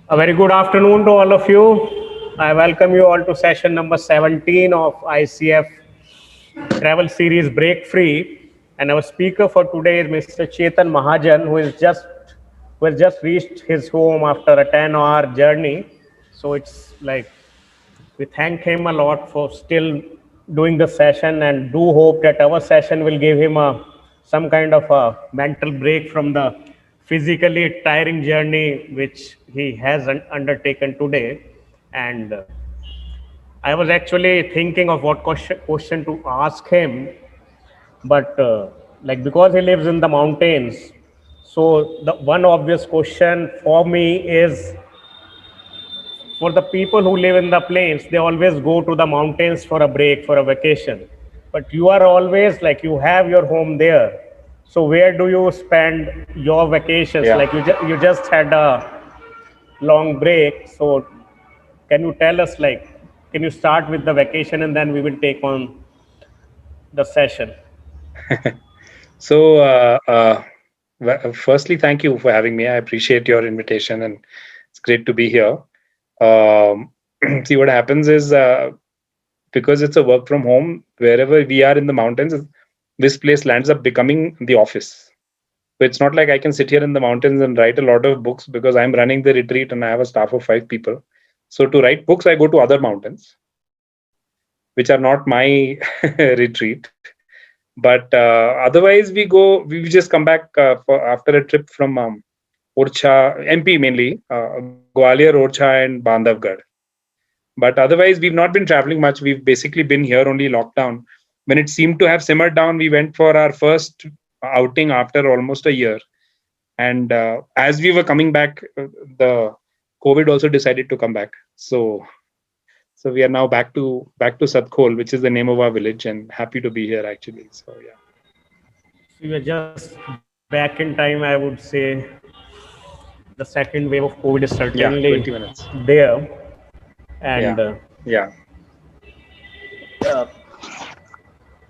A very good afternoon to all of you. I welcome you all to session number 17 of ICF travel series Break Free. And our speaker for today is Mr. Chetan Mahajan, who has just reached his home after a 10-hour journey. So it's like we thank him a lot for still doing the session and do hope that our session will give him some kind of a mental break from the physically tiring journey which he has undertaken today. And I was actually thinking of what question to ask him, but like because he lives in the mountains, so the one obvious question for me is, for the people who live in the plains, they always go to the mountains for a break, for a vacation, but you are always like you have your home there. So where do you spend your vacations? Yeah. Like you just had a long break, so can you tell us, like, can you start with the vacation and then we will take on the session? So, firstly, thank you for having me. I appreciate your invitation, and it's great to be here. Um, See, what happens is because it's a work from home, wherever we are in the mountains, this place lands up becoming the office. So it's not like I can sit here in the mountains and write a lot of books because I'm running the retreat and I have a staff of 5 people. So to write books, I go to other mountains, which are not my retreat. But otherwise, we just come back for after a trip from Orcha, MP mainly, Gwalior, Orcha, and Bandhavgarh. But otherwise, we've not been traveling much. We've basically been here only lockdown. When it seemed to have simmered down, we went for our first outing after almost a year. And as we were coming back, the COVID also decided to come back. So we are now back to Satkhol, which is the name of our village, and happy to be here actually. So yeah. So we are just back in time, I would say. The second wave of COVID is Yeah, certainly 20 minutes. there, and Yeah. Yeah. uh,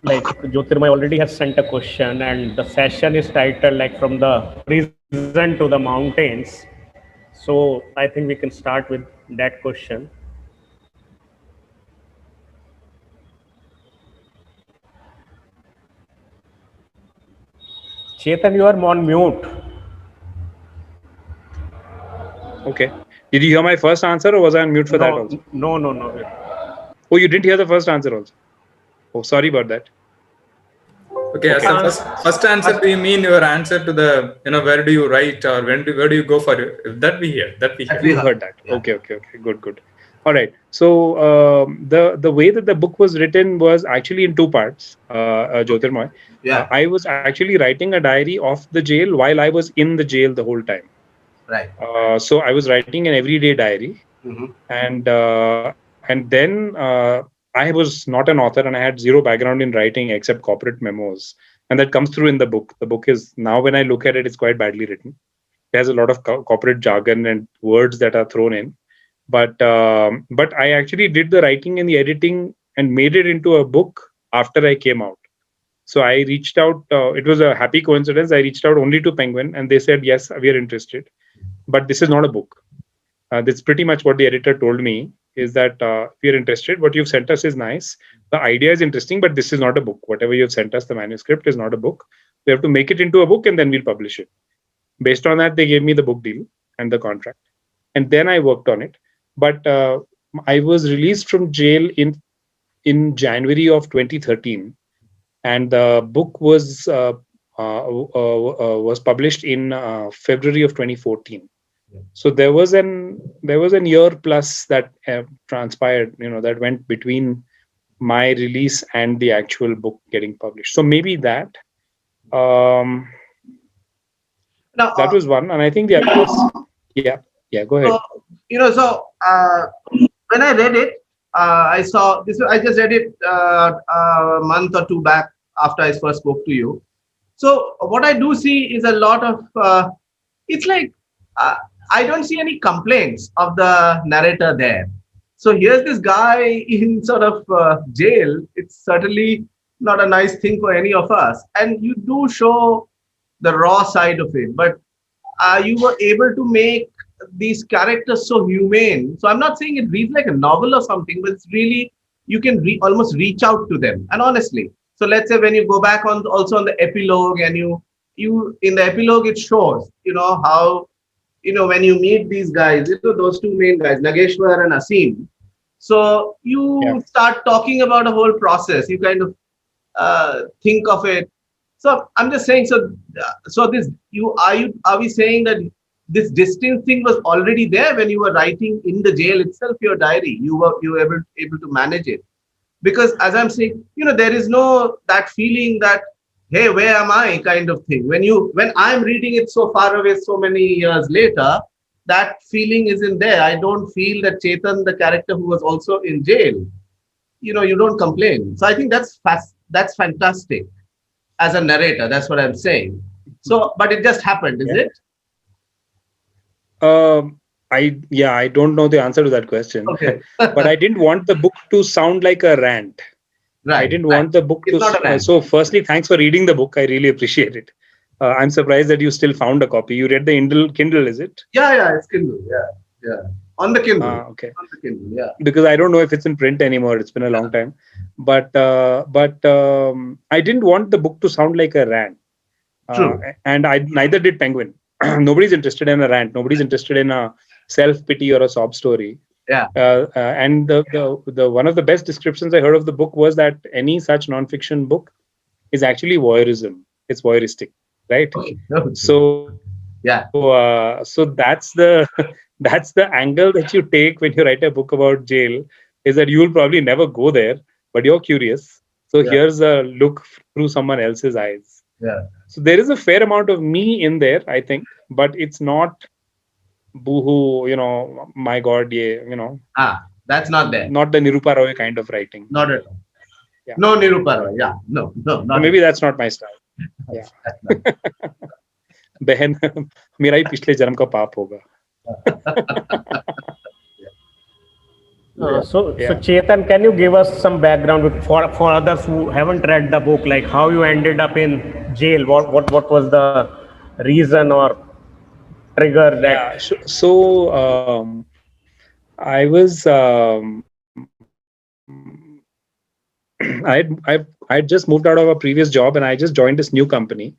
like Jyotirmay already has sent a question, and the session is titled like from the prison to the mountains. So I think we can start with that question. Chetan, you are on mute. Okay. Did you hear my first answer, or was I on mute for that No, also? no, no, no. Oh, you didn't hear the first answer also. Oh, sorry about that. Okay, as Okay. a first answer, do you mean your answer to the, where do you write or where do you go for it? That we hear, that we hear. You heard that. Yeah. Okay. Good, good. All right. So the way that the book was written was actually in two parts, Jyotirmoy. Yeah. I was actually writing a diary of the jail while I was in the jail the whole time. Right. So I was writing an everyday diary, Mm-hmm. and then I was not an author, and I had zero background in writing except corporate memos, and that comes through in the book. The book is now, when I look at it, it's quite badly written. It has a lot of corporate jargon and words that are thrown in, but I actually did the writing and the editing and made it into a book after I came out. So I reached out. It was a happy coincidence. I reached out only to Penguin, and they said, yes, we are interested, but this is not a book. That's pretty much what the editor told me, is that if you're interested, what you've sent us is nice. The idea is interesting, but this is not a book. Whatever you've sent us, the manuscript is not a book. We have to make it into a book and then we'll publish it. Based on that, they gave me the book deal and the contract. And then I worked on it. But I was released from jail in January of 2013. And the book was published in February of 2014. So there was an year plus that transpired, that went between my release and the actual book getting published. So maybe that um, Now, that was one, and I think the other was, yeah. Go ahead. When I read it, I saw this. I just read it a month or two back after I first spoke to you. So what I do see is a lot of. It's like uh, I don't see any complaints of the narrator there. So here's this guy in sort of jail. It's certainly not a nice thing for any of us. And you do show the raw side of it, but you were able to make these characters so humane. So I'm not saying it reads like a novel or something, but it's really, you can almost reach out to them. And honestly, so let's say when you go back on also on the epilogue, and you in the epilogue it shows, how, when you meet these guys, those two main guys, Nageshwar and Asim. So you Yeah. start talking about a whole process. You kind of think of it. So I'm just saying. So this are we saying that this distance thing was already there when you were writing in the jail itself your diary? You were able to manage it, because as I'm saying, there is no that feeling that, hey, where am I, kind of thing. When I'm reading it so far away, so many years later, that feeling isn't there. I don't feel that Chetan, the character who was also in jail, you don't complain. So I think that's fantastic as a narrator. That's what I'm saying. So, but it just happened, is Yeah. it? I don't know the answer to that question, Okay. but I didn't want the book to sound like a rant. I Right, didn't right. want the book It's to. not a rant. So, firstly, thanks for reading the book. I really appreciate it. I'm surprised that you still found a copy. You read the Kindle, is it? Yeah, it's Kindle. Yeah, yeah. On the Kindle. Okay. On the Kindle. Yeah. Because I don't know if it's in print anymore. It's been a long time. But I didn't want the book to sound like a rant. True. And I neither did Penguin. Nobody's interested in a rant. Nobody's interested in a self pity or a sob story. Yeah. And the one of the best descriptions I heard of the book was that any such nonfiction book is actually voyeurism. It's voyeuristic, right? Okay. Yeah. So that's the that's the angle that you take when you write a book about jail, is that you will probably never go there, but you're curious. So Yeah. here's a look through someone else's eyes. Yeah. So there is a fair amount of me in there, I think, but it's not boohoo, my God, yeah, That's not there. not the Nirupa Roy kind of writing. Not at all. Yeah. No Nirupa Roy. Yeah. No, So not maybe that's not my style. Yeah. बहन मेरा ही पिछले जन्म का पाप होगा. So Yeah. Chetan, can you give us some background for others who haven't read the book, like how you ended up in jail? What was the reason or trigger Yeah. that? So I was I had just moved out of a previous job, and I just joined this new company,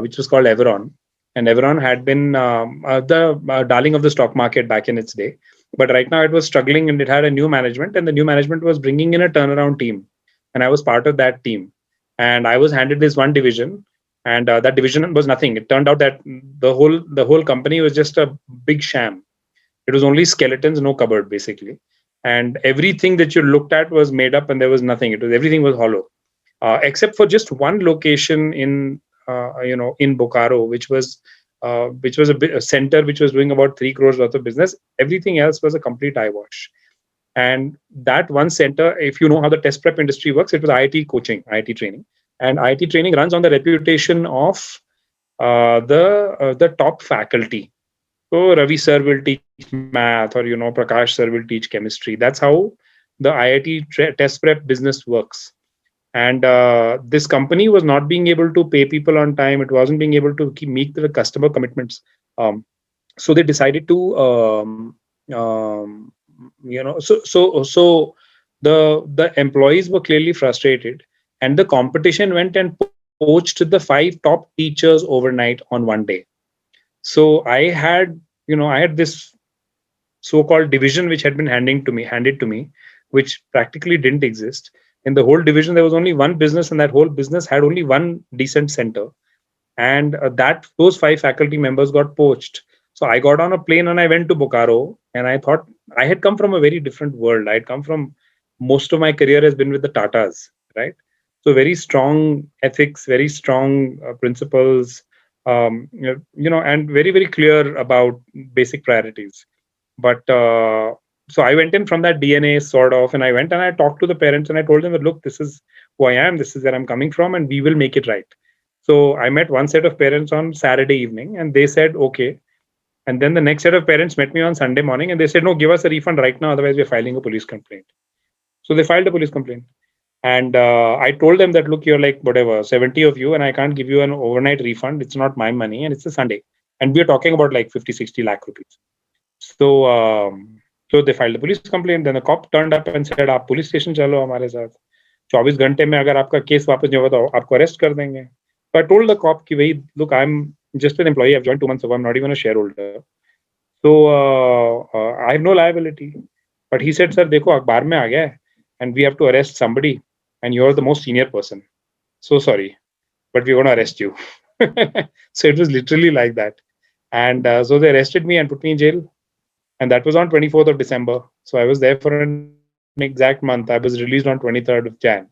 which was called Everonn. And Everonn had been the darling of the stock market back in its day, but right now it was struggling, and it had a new management, and the new management was bringing in a turnaround team, and I was part of that team. And I was handed this one division, and that division was nothing. It turned out that the whole company was just a big sham. It was only skeletons, no cupboard, basically. And everything that you looked at was made up, and there was nothing. Everything was hollow, except for just one location in Bokaro, which was a center which was doing about 3 crores worth of business. Everything else was a complete eyewash. And that one center, if you know how the test prep industry works, it was IIT coaching, IIT training, and IIT training runs on the reputation of the top faculty. So Ravi sir will teach math, or Prakash sir will teach chemistry. That's how the IIT test prep business works. And this company was not being able to pay people on time. It wasn't being able to meet the customer commitments. So they decided to, so the employees were clearly frustrated, and the competition went and poached the 5 top teachers overnight on one day. So I had this so-called division which had been handed to me, which practically didn't exist. In the whole division, there was only one business, and that whole business had only one decent center. And that those 5 faculty members got poached. So I got on a plane and I went to Bokaro, and I thought I had come from a very different world. I had come from most of my career has been with the Tatas, right? So very strong ethics, very strong principles, and very, very clear about basic priorities. But so I went in from that DNA sort of, and I went and I talked to the parents, and I told them that, look, this is who I am, this is where I'm coming from, and we will make it right. So I met one set of parents on Saturday evening, and they said, okay. And then the next set of parents met me on Sunday morning, and they said, no, give us a refund right now, otherwise we're filing a police complaint. So they filed a police complaint. And I told them that, look, you're like, whatever, 70 of you, and I can't give you an overnight refund. It's not my money, and it's a Sunday. and we are talking about like 50-60 lakh rupees. So they filed a police complaint. Then the cop turned up and said, "आप police station चलो हमारे साथ. 24 घंटे में अगर आपका case वापस नहीं होगा तो आपको arrest कर देंगे." So I told the cop कि भाई, look, I'm just an employee. I've joined 2 months ago. I'm not even a shareholder. So I have no liability. But he said, "Sir, देखो अखबार में आ गया है, and we have to arrest somebody, and you're the most senior person. So sorry, but we're going to arrest you." So it was literally like that. And so they arrested me and put me in jail. And that was on 24th of December. So I was there for an exact month. I was released on 23rd of Jan.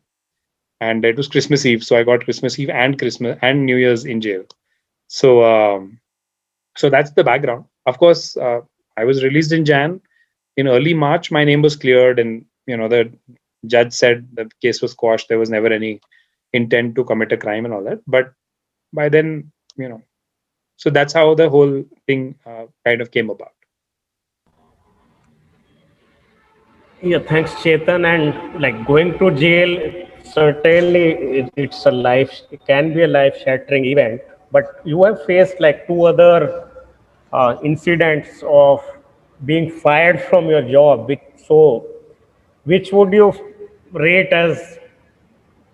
And it was Christmas Eve. So I got Christmas Eve and Christmas and New Year's in jail. So so that's the background. Of course, I was released in Jan. In early March, my name was cleared, and the judge said the case was quashed. There was never any intent to commit a crime and all that. But by then, so that's how the whole thing kind of came about. Yeah, thanks, Chetan. And like going to jail, certainly it's a life, it can be a life-shattering event. But you have faced like two other incidents of being fired from your job. Which would you rate as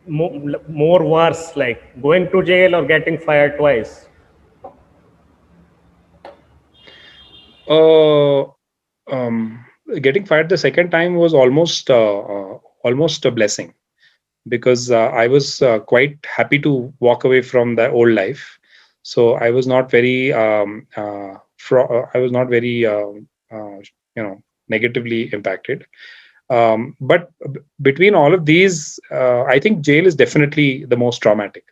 more worse, like going to jail or getting fired twice? Getting fired the second time was almost a blessing, because I was quite happy to walk away from the old life. So I was not very negatively impacted. But between all of these, I think jail is definitely the most traumatic.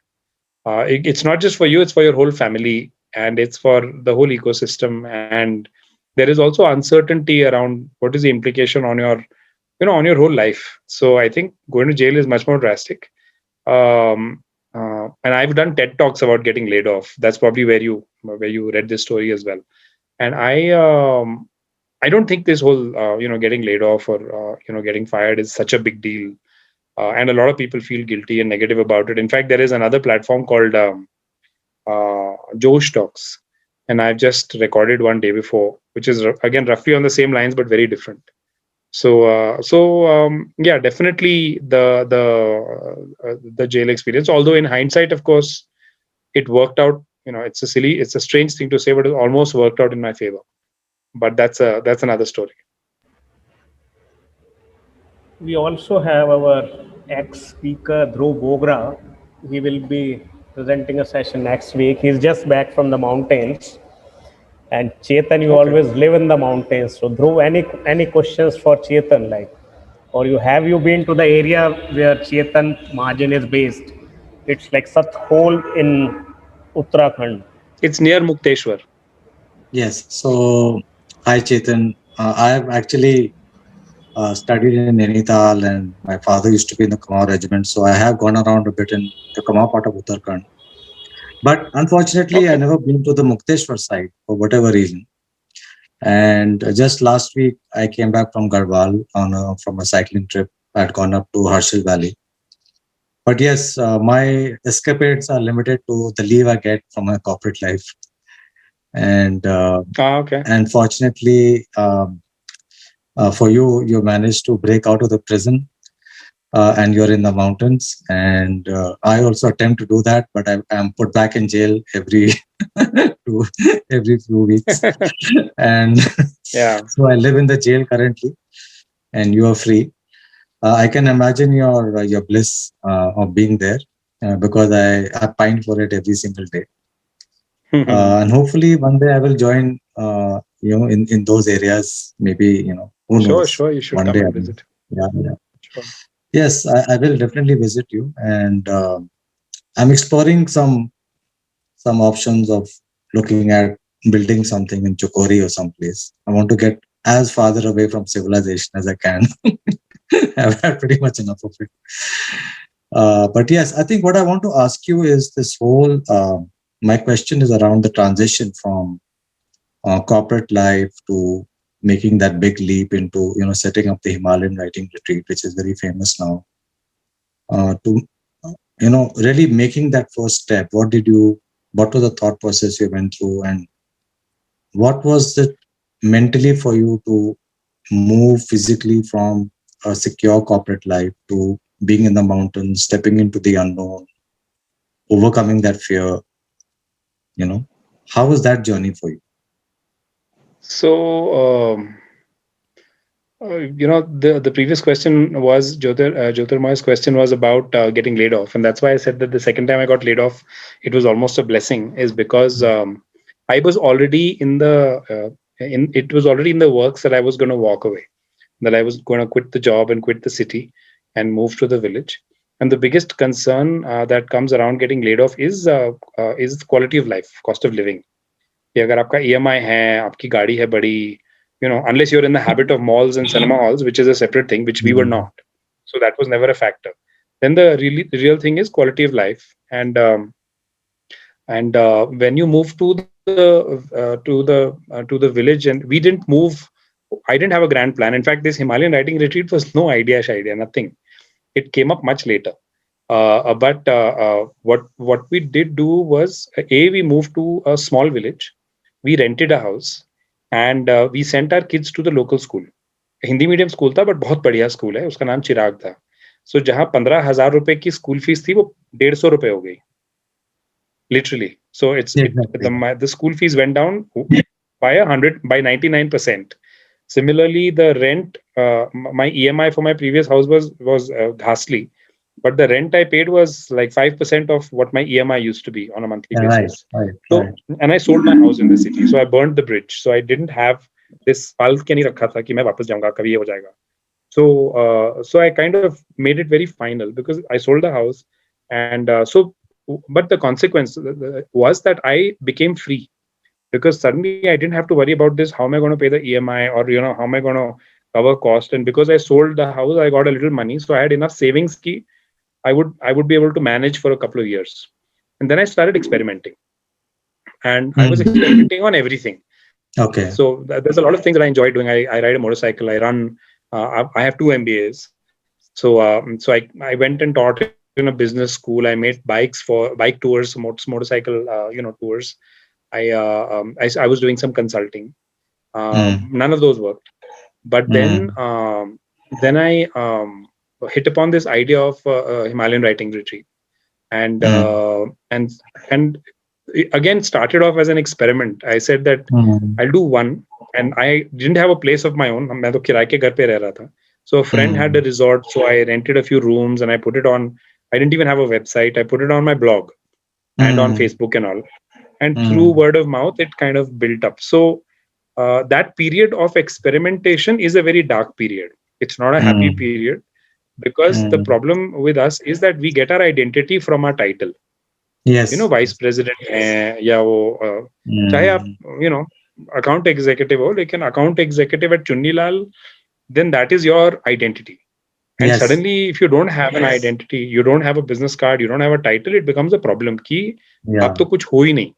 It's not just for you; it's for your whole family, and it's for the whole ecosystem. And there is also uncertainty around what is the implication on your on your whole life. So I think going to jail is much more drastic. And I've done TED Talks about getting laid off. That's probably where you read this story as well. And I don't think this whole getting laid off or getting fired is such a big deal. And a lot of people feel guilty and negative about it. In fact, there is another platform called Josh Talks, and I've just recorded one day before, which is again roughly on the same lines but very different. So yeah, definitely the jail experience. Although in hindsight, of course, it worked out. It's a strange thing to say, but it almost worked out in my favor. But that's another story. We also have our ex-speaker Dhruv Bogra. He will be presenting a session next week. He's just back from the mountains. And Chetan, you Okay. always live in the mountains. So Dhruv, any questions for Chetan, like, or have you been to the area where Chetan Mahajan is based? It's like Sathol in Uttarakhand. It's near Mukteshwar. Yes. So, hi, Chetan. I have actually studied in Nainital, and my father used to be in the Kamau regiment. So, I have gone around a bit in the Kamau part of Uttarakhand. But unfortunately, I Okay. never been to the Mukteshwar side for whatever reason. And just last week, I came back from Garhwal from a cycling trip. I had gone up to Harshil Valley. But yes, my escapades are limited to the leave I get from my corporate life. And Okay. and fortunately, for you, you managed to break out of the prison, and you're in the mountains. And I also attempt to do that, but I am put back in jail every every few weeks. And Yeah. so I live in the jail currently, and you are free. I can imagine your bliss of being there, because I pine for it every single day. And hopefully one day I will join, in those areas. Maybe, who knows? Sure. You should One come day. and visit. Yeah. Sure. Yes, I will definitely visit you, and I'm exploring some options of looking at building something in Chokori or someplace. I want to get as farther away from civilization as I can. I've had pretty much enough of it. But yes, I think what I want to ask you is this whole. My question is around the transition from corporate life to making that big leap into setting up the Himalayan writing retreat, which is very famous now. To really making that first step. What were the thought process you went through, and what was it mentally for you to move physically from a secure corporate life to being in the mountains, stepping into the unknown, overcoming that fear? How was that journey for you? So, the previous question was Jyotirmoy's question was about getting laid off, and that's why I said that the second time I got laid off, it was almost a blessing, is because I was already in the it was already in the works that I was going to walk away, that I was going to quit the job and quit the city and move to the village. And the biggest concern that comes around getting laid off is quality of life, cost of living. कि अगर आपका EMI है, आपकी गाड़ी है बड़ी, unless you're in the habit of malls and cinema halls, which is a separate thing, which we were not. So that was never a factor. Then the real thing is quality of life. And when you move to the village, and we didn't move, I didn't have a grand plan. In fact, this Himalayan writing retreat was no idea, nothing. It came up much later. But what we did do was, we moved to a small village. We rented a house and we sent our kids to the local school. Hindi medium school था, but बहुत बढ़िया school है, उसका नाम चिराग था. सो जहां 15,000 रुपए की स्कूल फीस थी, वो 150 रुपए हो गई, literally. So the school fees went down by 99%. Similarly, the rent, my EMI for my previous house was ghastly, but the rent I paid was like 5% of what my EMI used to be on a monthly basis. Right. And I sold my house in the city, so I burned the bridge. So I didn't have this पाल के नहीं रखा था कि मैं वापस जाऊंगा, कभी ये हो जाएगा. So I kind of made it very final because I sold the house, and but the consequence was that I became free, because suddenly I didn't have to worry about this. How am I going to pay the EMI, or how am I going to cover cost? And because I sold the house, I got a little money, so I had enough savings ki I would be able to manage for a couple of years. And then I started experimenting, and I was experimenting on everything. Okay. So there's a lot of things that I enjoy doing. I ride a motorcycle. I run. I have 2 MBAs. So I went and taught in a business school. I made bike tours, motorcycle tours. I was doing some consulting. None of those worked. But then I hit upon this idea of Himalayan writing retreat, and again started off as an experiment. I said that I'll do one, and I didn't have a place of my own. मैं तो किराए के घर पे रह रहा था. So a friend had a resort, so I rented a few rooms and I put it on. I didn't even have a website. I put it on my blog and on Facebook and all. And through word of mouth, it kind of built up. So that period of experimentation is a very dark period. It's not a happy period, because the problem with us is that we get our identity from our title. Yes. Vice president है, या वो चाहे आप account executive हो, लेकिन account executive at Chunnilal, then that is your identity. And suddenly, if you don't have an identity, you don't have a business card, you don't have a title, it becomes a problem कि अब तो कुछ हो ही नहीं.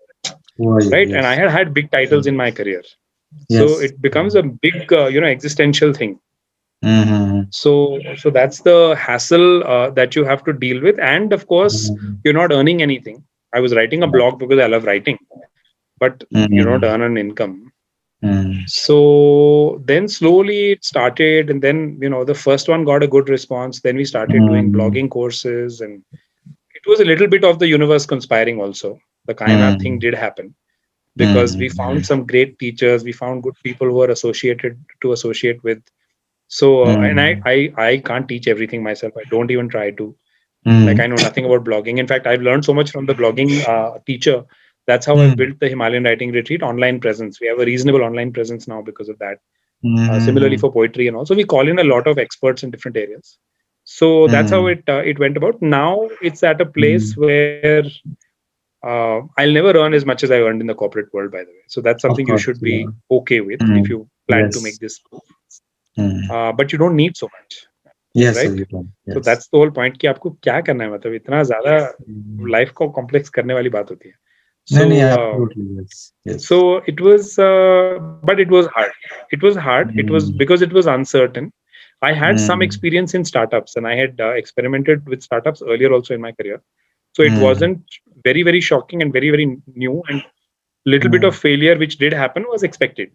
Right? And I had big titles in my career. So it becomes a big existential thing. So that's the hassle that you have to deal with. And of course, you're not earning anything. I was writing a blog because I love writing, but you don't earn an income. So then slowly it started, and then the first one got a good response. Then we started doing blogging courses, and it was a little bit of the universe conspiring also. The Kainat thing did happen, because we found some great teachers, we found good people who are associate with. So and I can't teach everything myself. I don't even try to. Like, I know nothing about blogging. In fact, I've learned so much from the blogging teacher. That's how I built the Himalayan Writing Retreat online presence. We have a reasonable online presence now because of that. Similarly for poetry and also we call in a lot of experts in different areas. So that's how it went about. Now it's at a place where I'll never earn as much as I earned in the corporate world, by the way. So that's something you should be okay with if you plan to make this move. But you don't need so much. Yes, right? So that's the whole point कि आपको क्या करना है, मतलब इतना ज़्यादा life को complex करने वाली बात होती है. So it was, but it was hard. It was hard. It was because it was uncertain. I had some experience in startups, and I had experimented with startups earlier also in my career. So it wasn't very, very shocking and very, very new. And Little bit of failure which did happen was expected,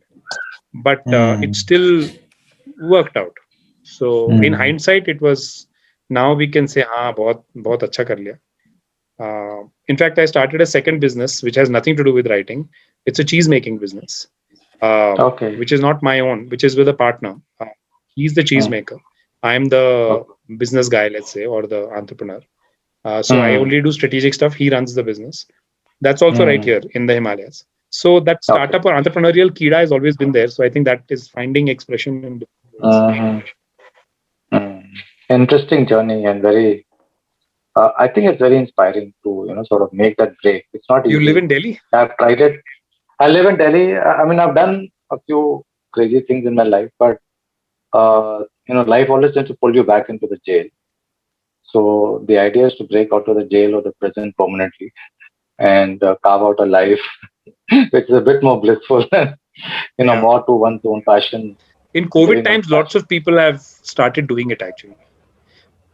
but it still worked out. So in hindsight, it was, now we can say, हाँ बहुत अच्छा कर लिया. In fact, I started a second business which has nothing to do with writing. It's a cheese making business, which is not my own, which is with a partner. He's the cheese maker. I'm the business guy, let's say, or the entrepreneur. So I only do strategic stuff. He runs the business. That's also right here in the Himalayas. So that startup or entrepreneurial kida has always been there. So I think that is finding expression in different ways. Interesting journey, and very. I think it's very inspiring to sort of make that break. It's not easy. You live in Delhi? I've tried it. I live in Delhi. I mean, I've done a few crazy things in my life, but life always tends to pull you back into the jail. So the idea is to break out of the jail or the prison permanently and carve out a life which is a bit more blissful and more to one's own passion. In COVID times, lots of people have started doing it actually.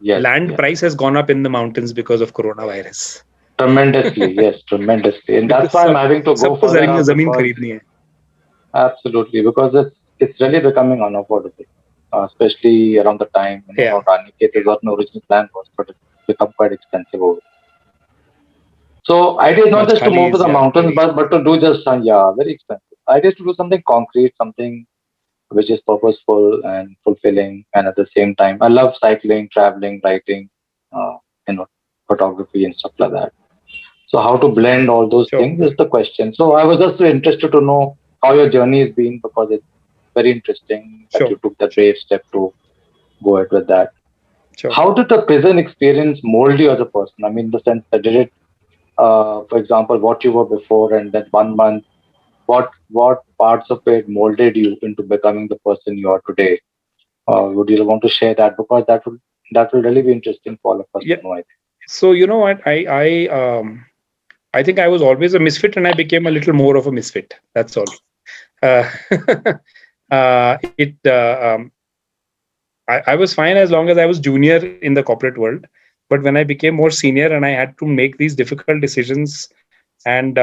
Yes, land price has gone up in the mountains because of coronavirus. Tremendously, yes, tremendously, and that's why I'm having to go for it. Absolutely, because it's really becoming unaffordable, especially around the time Aniket got an original plan was, but it's become quite expensive over. So idea is not just to move to the mountains, but to do just very expensive. Idea is to do something concrete, something which is purposeful and fulfilling, and at the same time, I love cycling, traveling, writing, photography and stuff like that. So how to blend all those things is the question. So I was just interested to know how your journey has been, because it's very interesting that you took the brave step to go ahead with that. How did the prison experience mold you as a person? I mean, in the sense that did it, for example, what you were before, and then 1 month, what parts of it molded you into becoming the person you are today? Would you want to share that? Because that will really be interesting for all of us to know, I think. So you know what, I think I was always a misfit, and I became a little more of a misfit. That's all. I was fine as long as I was junior in the corporate world, but when I became more senior and I had to make these difficult decisions, and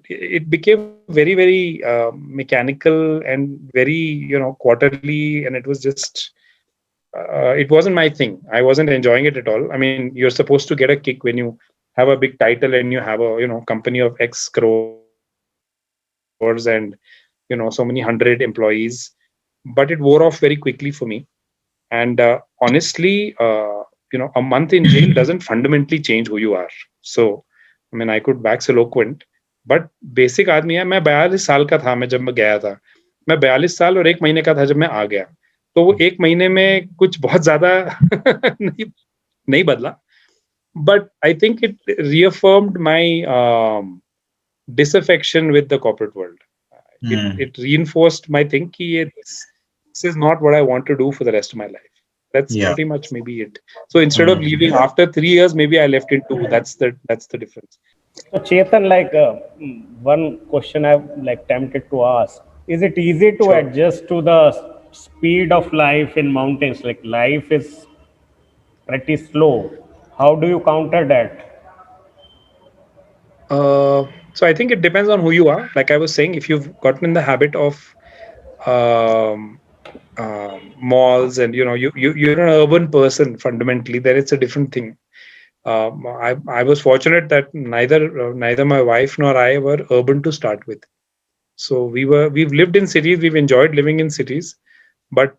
it became very, very mechanical and very quarterly, and it was just it wasn't my thing. I wasn't enjoying it at all. I mean, you're supposed to get a kick when you have a big title and you have a company of X crores and so many 100 employees, but it wore off very quickly for me. And honestly, a month in jail doesn't fundamentally change who you are. So I mean, I could wax eloquent, but basic आदमी है. मैं 42 साल का था मैं जब मैं गया था. मैं 42 साल और 1 महीने का था जब मैं आ गया. तो वो 1 महीने में कुछ बहुत ज्यादा नहीं बदला. But I think it reaffirmed my disaffection with the corporate world. It reinforced my thinking. This is not what I want to do for the rest of my life. That's pretty much maybe it. So instead of leaving after 3 years, maybe I left in 2. That's the difference. So Chetan, one question I'm tempted to ask: is it easy to adjust to the speed of life in mountains? Like life is pretty slow. How do you counter that? So I think it depends on who you are. Like I was saying, if you've gotten in the habit of malls and you're an urban person fundamentally, then it's a different thing. I was fortunate that neither my wife nor I were urban to start with. So we've lived in cities, we've enjoyed living in cities, but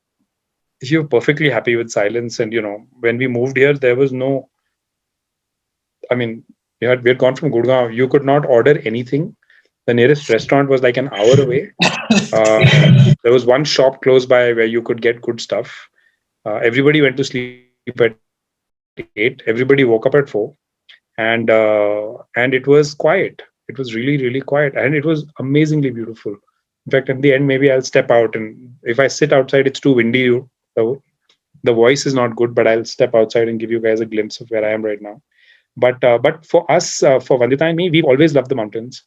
if you're perfectly happy with silence, and when we moved here, there was no. I mean, we had gone from Gurgaon. You could not order anything. The nearest restaurant was like an hour away. There was one shop close by where you could get good stuff. Everybody went to sleep at 8. Everybody woke up at 4, and it was quiet. It was really, really quiet, and it was amazingly beautiful. In fact, at the end, maybe I'll step out, and if I sit outside, it's too windy. The voice is not good, but I'll step outside and give you guys a glimpse of where I am right now. But for us, for Vandita and me, we've always loved the mountains.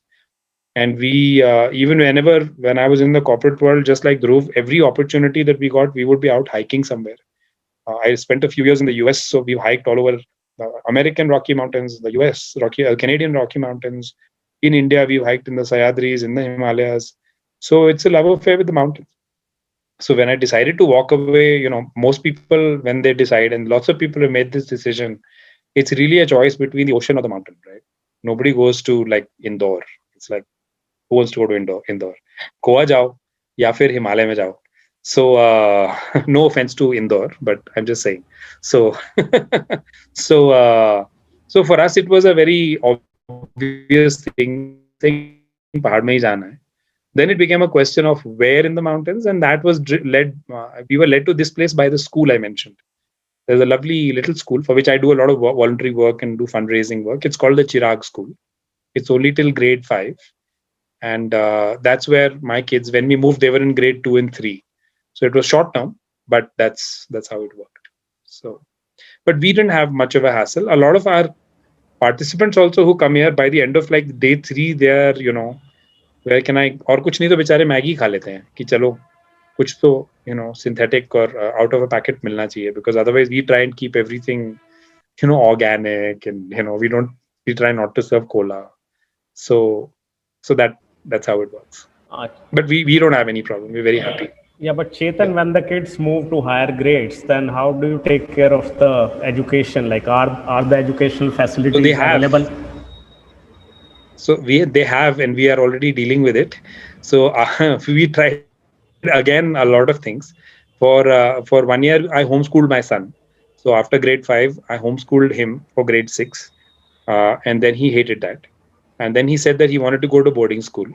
And we, even when I was in the corporate world, just like Dhruv, every opportunity that we got, we would be out hiking somewhere. I spent a few years in the US, so we've hiked all over the American Rocky Mountains, the US Canadian Rocky Mountains, in India. We've hiked in the Sayadris, in the Himalayas. So it's a love affair with the mountains. So when I decided to walk away, most people, when they decide, and lots of people have made this decision, it's really a choice between the ocean or the mountain, right? Nobody goes to like Indore. It's like, who wants to go to Indore? Goa jao, ya fir Himalaya mein jao. So no offense to Indore, but I'm just saying. So so so for us, it was a very obvious thing. पहाड़ में ही जाना है. Then it became a question of where in the mountains, and that was we were led to this place by the school I mentioned. There's a lovely little school for which I do a lot of voluntary work and do fundraising work. It's called the Chirag School. It's only till grade 5, and that's where my kids, when we moved, they were in grade 2 and 3. So it was short term, but that's how it worked. So, but we didn't have much of a hassle. A lot of our participants also who come here, by the end of like day 3, they're where can I, और कुछ नहीं तो बेचारे Maggi खा लेते हैं कि चलो कुछ तो synthetic or out of a packet मिलना चाहिए, because otherwise we try and keep everything organic, and we try not to serve cola. So that's how it works. But we don't have any problem. We're very happy. Yeah, but Chetan, when the kids move to higher grades, then how do you take care of the education? Like, are the educational facilities available? So they have, and we are already dealing with it. So we tried again a lot of things. For 1 year, I homeschooled my son. So after grade 5, I homeschooled him for grade 6, and then he hated that. And then he said that he wanted to go to boarding school.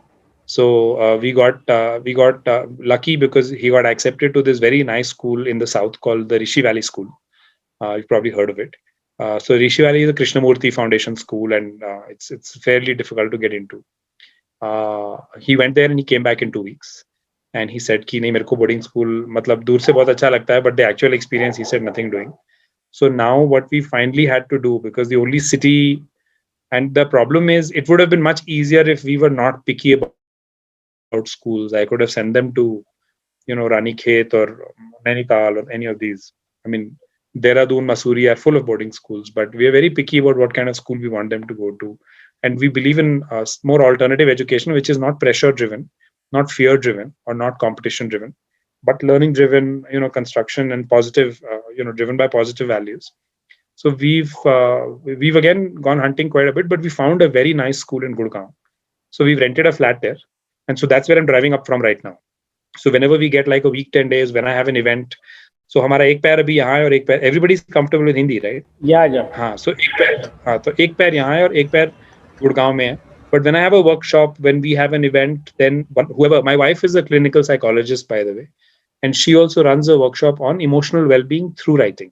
So we got lucky because he got accepted to this very nice school in the south called the Rishi Valley School. You've probably heard of it. So Rishi Valley is a Krishnamurti Foundation school, and it's fairly difficult to get into. He went there and he came back in 2 weeks. And he said कि नहीं मेरे को boarding school मतलब दूर से बहुत अच्छा लगता है, but the actual experience, he said, nothing doing. So now what we finally had to do, because the only city, and the problem is, it would have been much easier if we were not picky about schools. I could have sent them to Ranikhet or Nainital or any of these. I mean, Dehradun, Mussoorie are full of boarding schools, but we are very picky about what kind of school we want them to go to. And we believe in more alternative education, which is not pressure driven, not fear driven, or not competition driven, but learning driven, construction and positive, driven by positive values. So we've again gone hunting quite a bit, but we found a very nice school in Gurgaon. So we've rented a flat there. And so that's where I'm driving up from right now. So whenever we get like a week, 10 days, when I have an event, so हमारा एक पैर अभी यहाँ है और एक पैर, everybody's comfortable with Hindi, right? Yeah. हाँ, so तो एक पैर यहाँ है और एक पैर गुड़गांव में है. But when I have a workshop, when we have an event, then whoever, my wife is a clinical psychologist, by the way, and she also runs a workshop on emotional well-being through writing.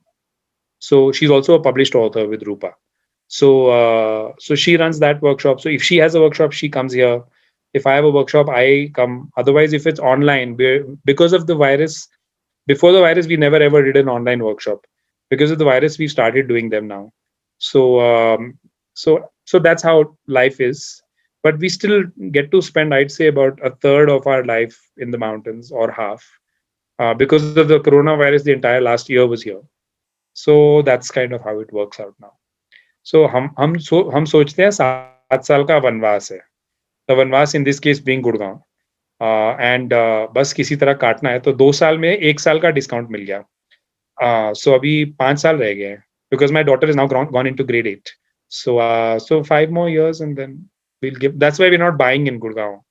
So she's also a published author with Rupa. So she runs that workshop. So if she has a workshop, she comes here. If I have a workshop, I come. Otherwise, if it's online, because of the virus, before the virus, we never ever did an online workshop. Because of the virus, we started doing them now. So that's how life is. But we still get to spend, I'd say, about a third of our life in the mountains, or half. Because of the coronavirus, the entire last year was here. So that's kind of how it works out now. So हम सोचते हैं 7 साल का वनवास है. The वनवास in this case being Gurgaon. And बस किसी तरह काटना है, तो 2 साल में 1 साल का डिस्काउंट मिल गया. So अभी 5 साल रह गए हैं, because my daughter is now gone into grade 8. So 5 more years, and then we'll give. That's why we're not buying in Gurgaon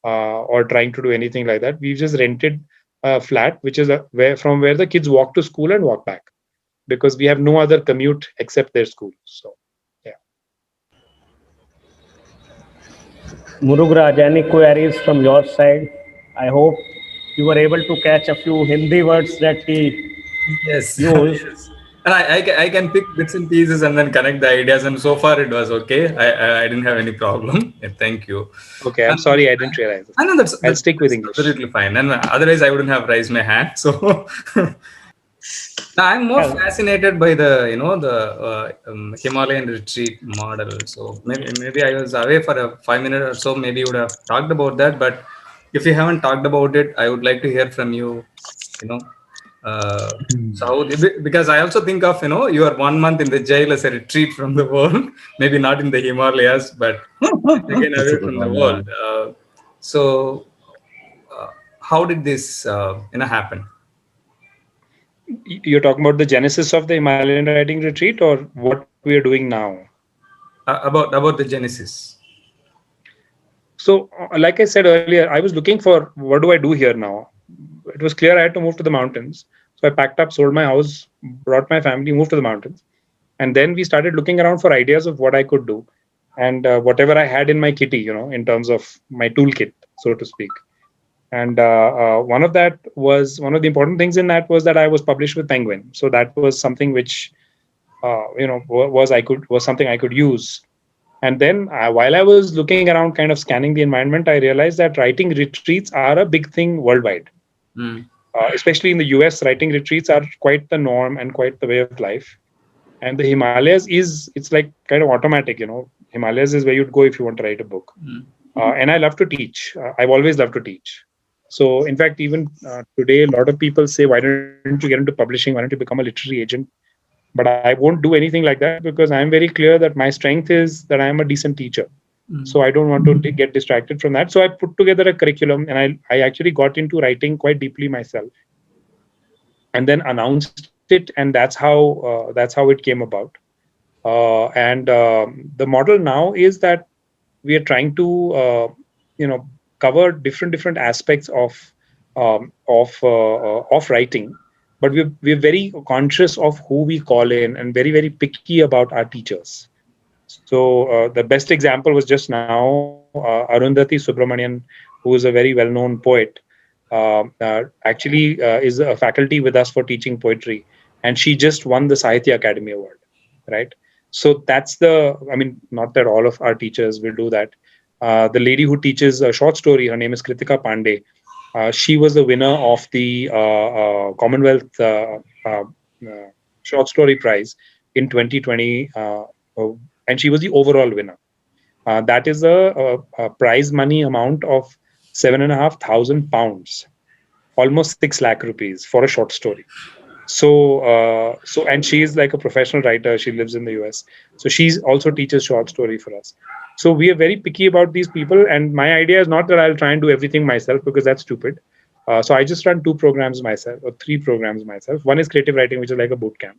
or trying to do anything like that. We've just rented a flat, which is from where the kids walk to school and walk back, because we have no other commute except their school. So yeah. Murugraj, any queries from your side? I hope you were able to catch a few Hindi words that he Yes. used. And I can pick bits and pieces and then connect the ideas, and so far it was okay. I didn't have any problem. Yeah, thank you. Okay, I'm sorry, I didn't realize. I know I'll stick with English. Absolutely fine, and otherwise I wouldn't have raised my hand. So I'm more fascinated by the the Himalayan retreat model. So maybe I was away for a 5 minutes or so. Maybe you would have talked about that, but if you haven't talked about it, I would like to hear from you. So because I also think of, you are 1 month in the jail as a retreat from the world, maybe not in the Himalayas, but again That's a away good from the one. world. So how did this happen? You're talking about the genesis of the Himalayan writing retreat, or what we are doing now? About the genesis. So, like I said earlier, I was looking for what do I do here now. It was clear I had to move to the mountains. So I packed up, sold my house, brought my family, moved to the mountains, and then we started looking around for ideas of what I could do, and whatever I had in my kitty, in terms of my toolkit, so to speak. And one of the important things in that was that I was published with Penguin. So that was something which was something I could use. And then while I was looking around, kind of scanning the environment, I realized that writing retreats are a big thing worldwide. Especially in the US, writing retreats are quite the norm and quite the way of life. And the Himalayas it's like kind of automatic, Himalayas is where you'd go if you want to write a book. And I love to teach. I've always loved to teach. So, in fact, even today, a lot of people say, why don't you get into publishing? Why don't you become a literary agent? But I won't do anything like that because I'm very clear that my strength is that I am a decent teacher. So I don't want to get distracted from that. So I put together a curriculum, and I actually got into writing quite deeply myself, and then announced it, and that's how it came about. And the model now is that we are trying to cover different aspects of writing, but we're very conscious of who we call in and very picky about our teachers. So the best example was just now Arundhati Subramanian, who is a very well-known poet, actually is a faculty with us for teaching poetry, and she just won the Sahitya Academy Award, right? So that's I mean, not that all of our teachers will do that. The lady who teaches a short story, her name is Kritika Pandey. She was the winner of the Commonwealth Short Story Prize in 2020, and she was the overall winner. That is a prize money amount of £7,500, almost 6 lakh rupees for a short story. So and she is like a professional writer. She lives in the US, so she's also teaches short story for us. So we are very picky about these people, and my idea is not that I'll try and do everything myself because that's stupid. So I just run 2 programs myself, or 3 programs myself. One is creative writing, which is like a boot camp.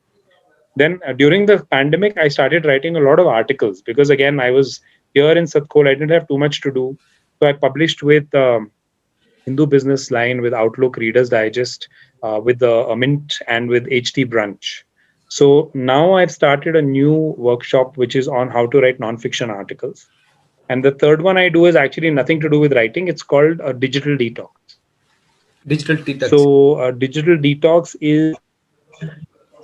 Then during the pandemic, I started writing a lot of articles because again, I was here in Satkol. I didn't have too much to do, so I published with Hindu Business Line, with Outlook, Reader's Digest, with the Mint, and with HT Brunch. So now I've started a new workshop which is on how to write nonfiction articles. And the third one I do is actually nothing to do with writing. It's called a digital detox. Digital detox. So digital detox is,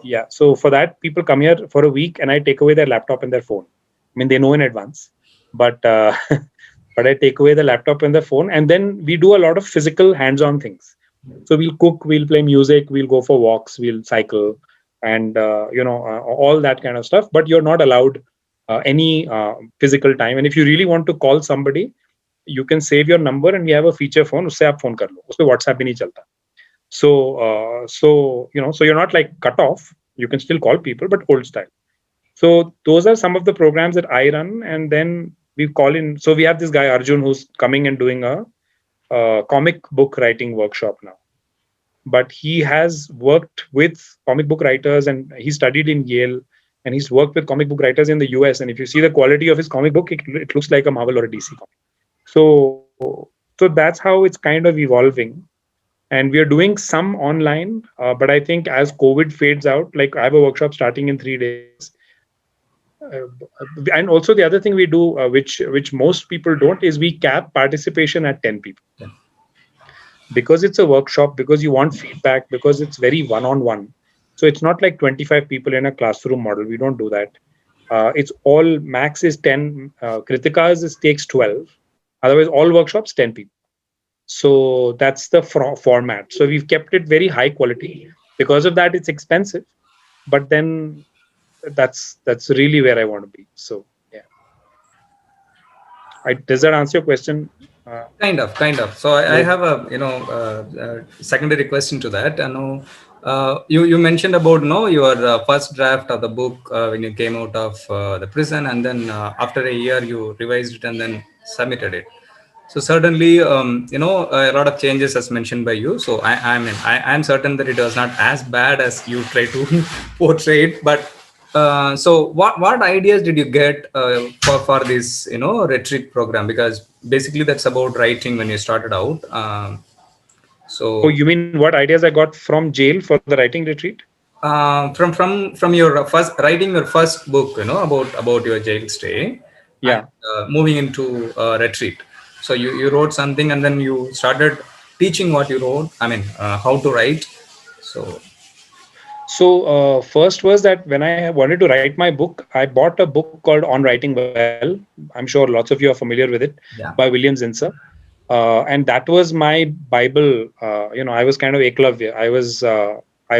yeah. So for that, people come here for a week and I take away their laptop and their phone. I mean, they know in advance, but but I take away the laptop and the phone, and then we do a lot of physical hands-on things. So we'll cook, we'll play music, we'll go for walks, we'll cycle, and all that kind of stuff. But you're not allowed any physical time. And if you really want to call somebody, you can save your number, and we have a feature phone. उससे आप phone कर लो. उसपे WhatsApp भी नहीं चलता. So you're not like cut off. You can still call people, but old style. So those are some of the programs that I run, and then we call in. So we have this guy Arjun who's coming and doing a comic book writing workshop now. But he has worked with comic book writers, and he studied in Yale, and he's worked with comic book writers in the US. And if you see the quality of his comic book, it looks like a Marvel or a DC comic. So that's how it's kind of evolving. And we are doing some online, but I think as COVID fades out, like I have a workshop starting in 3 days. And also the other thing we do, which most people don't, is we cap participation at 10 people. Yeah. Because it's a workshop, because you want feedback, because it's very one-on-one. So it's not like 25 people in a classroom model. We don't do that. It's all max is 10. Kritika's takes 12. Otherwise, all workshops 10 people. So that's the format. So we've kept it very high quality. Because of that, it's expensive. But then that's really where I want to be. So yeah. Does that answer your question? Kind of. So I have a secondary question to that. You mentioned about your first draft of the book when you came out of the prison, and then after a year you revised it and then submitted it. So certainly, a lot of changes as mentioned by you. So I'm certain that it was not as bad as you try to portray it. But so what ideas did you get for this retreat program? Because basically that's about writing when you started out. Oh, So you mean what ideas I got from jail for the writing retreat? from your first writing your first book, about your jail stay, and Yeah. moving into retreat. So you wrote something and then you started teaching what you wrote. I mean, how to write. So So first was that when I wanted to write my book, I bought a book called On Writing Well. I'm sure lots of you are familiar with it, by yeah. William Zinsser. And that was my Bible. I was kind of eklavya. I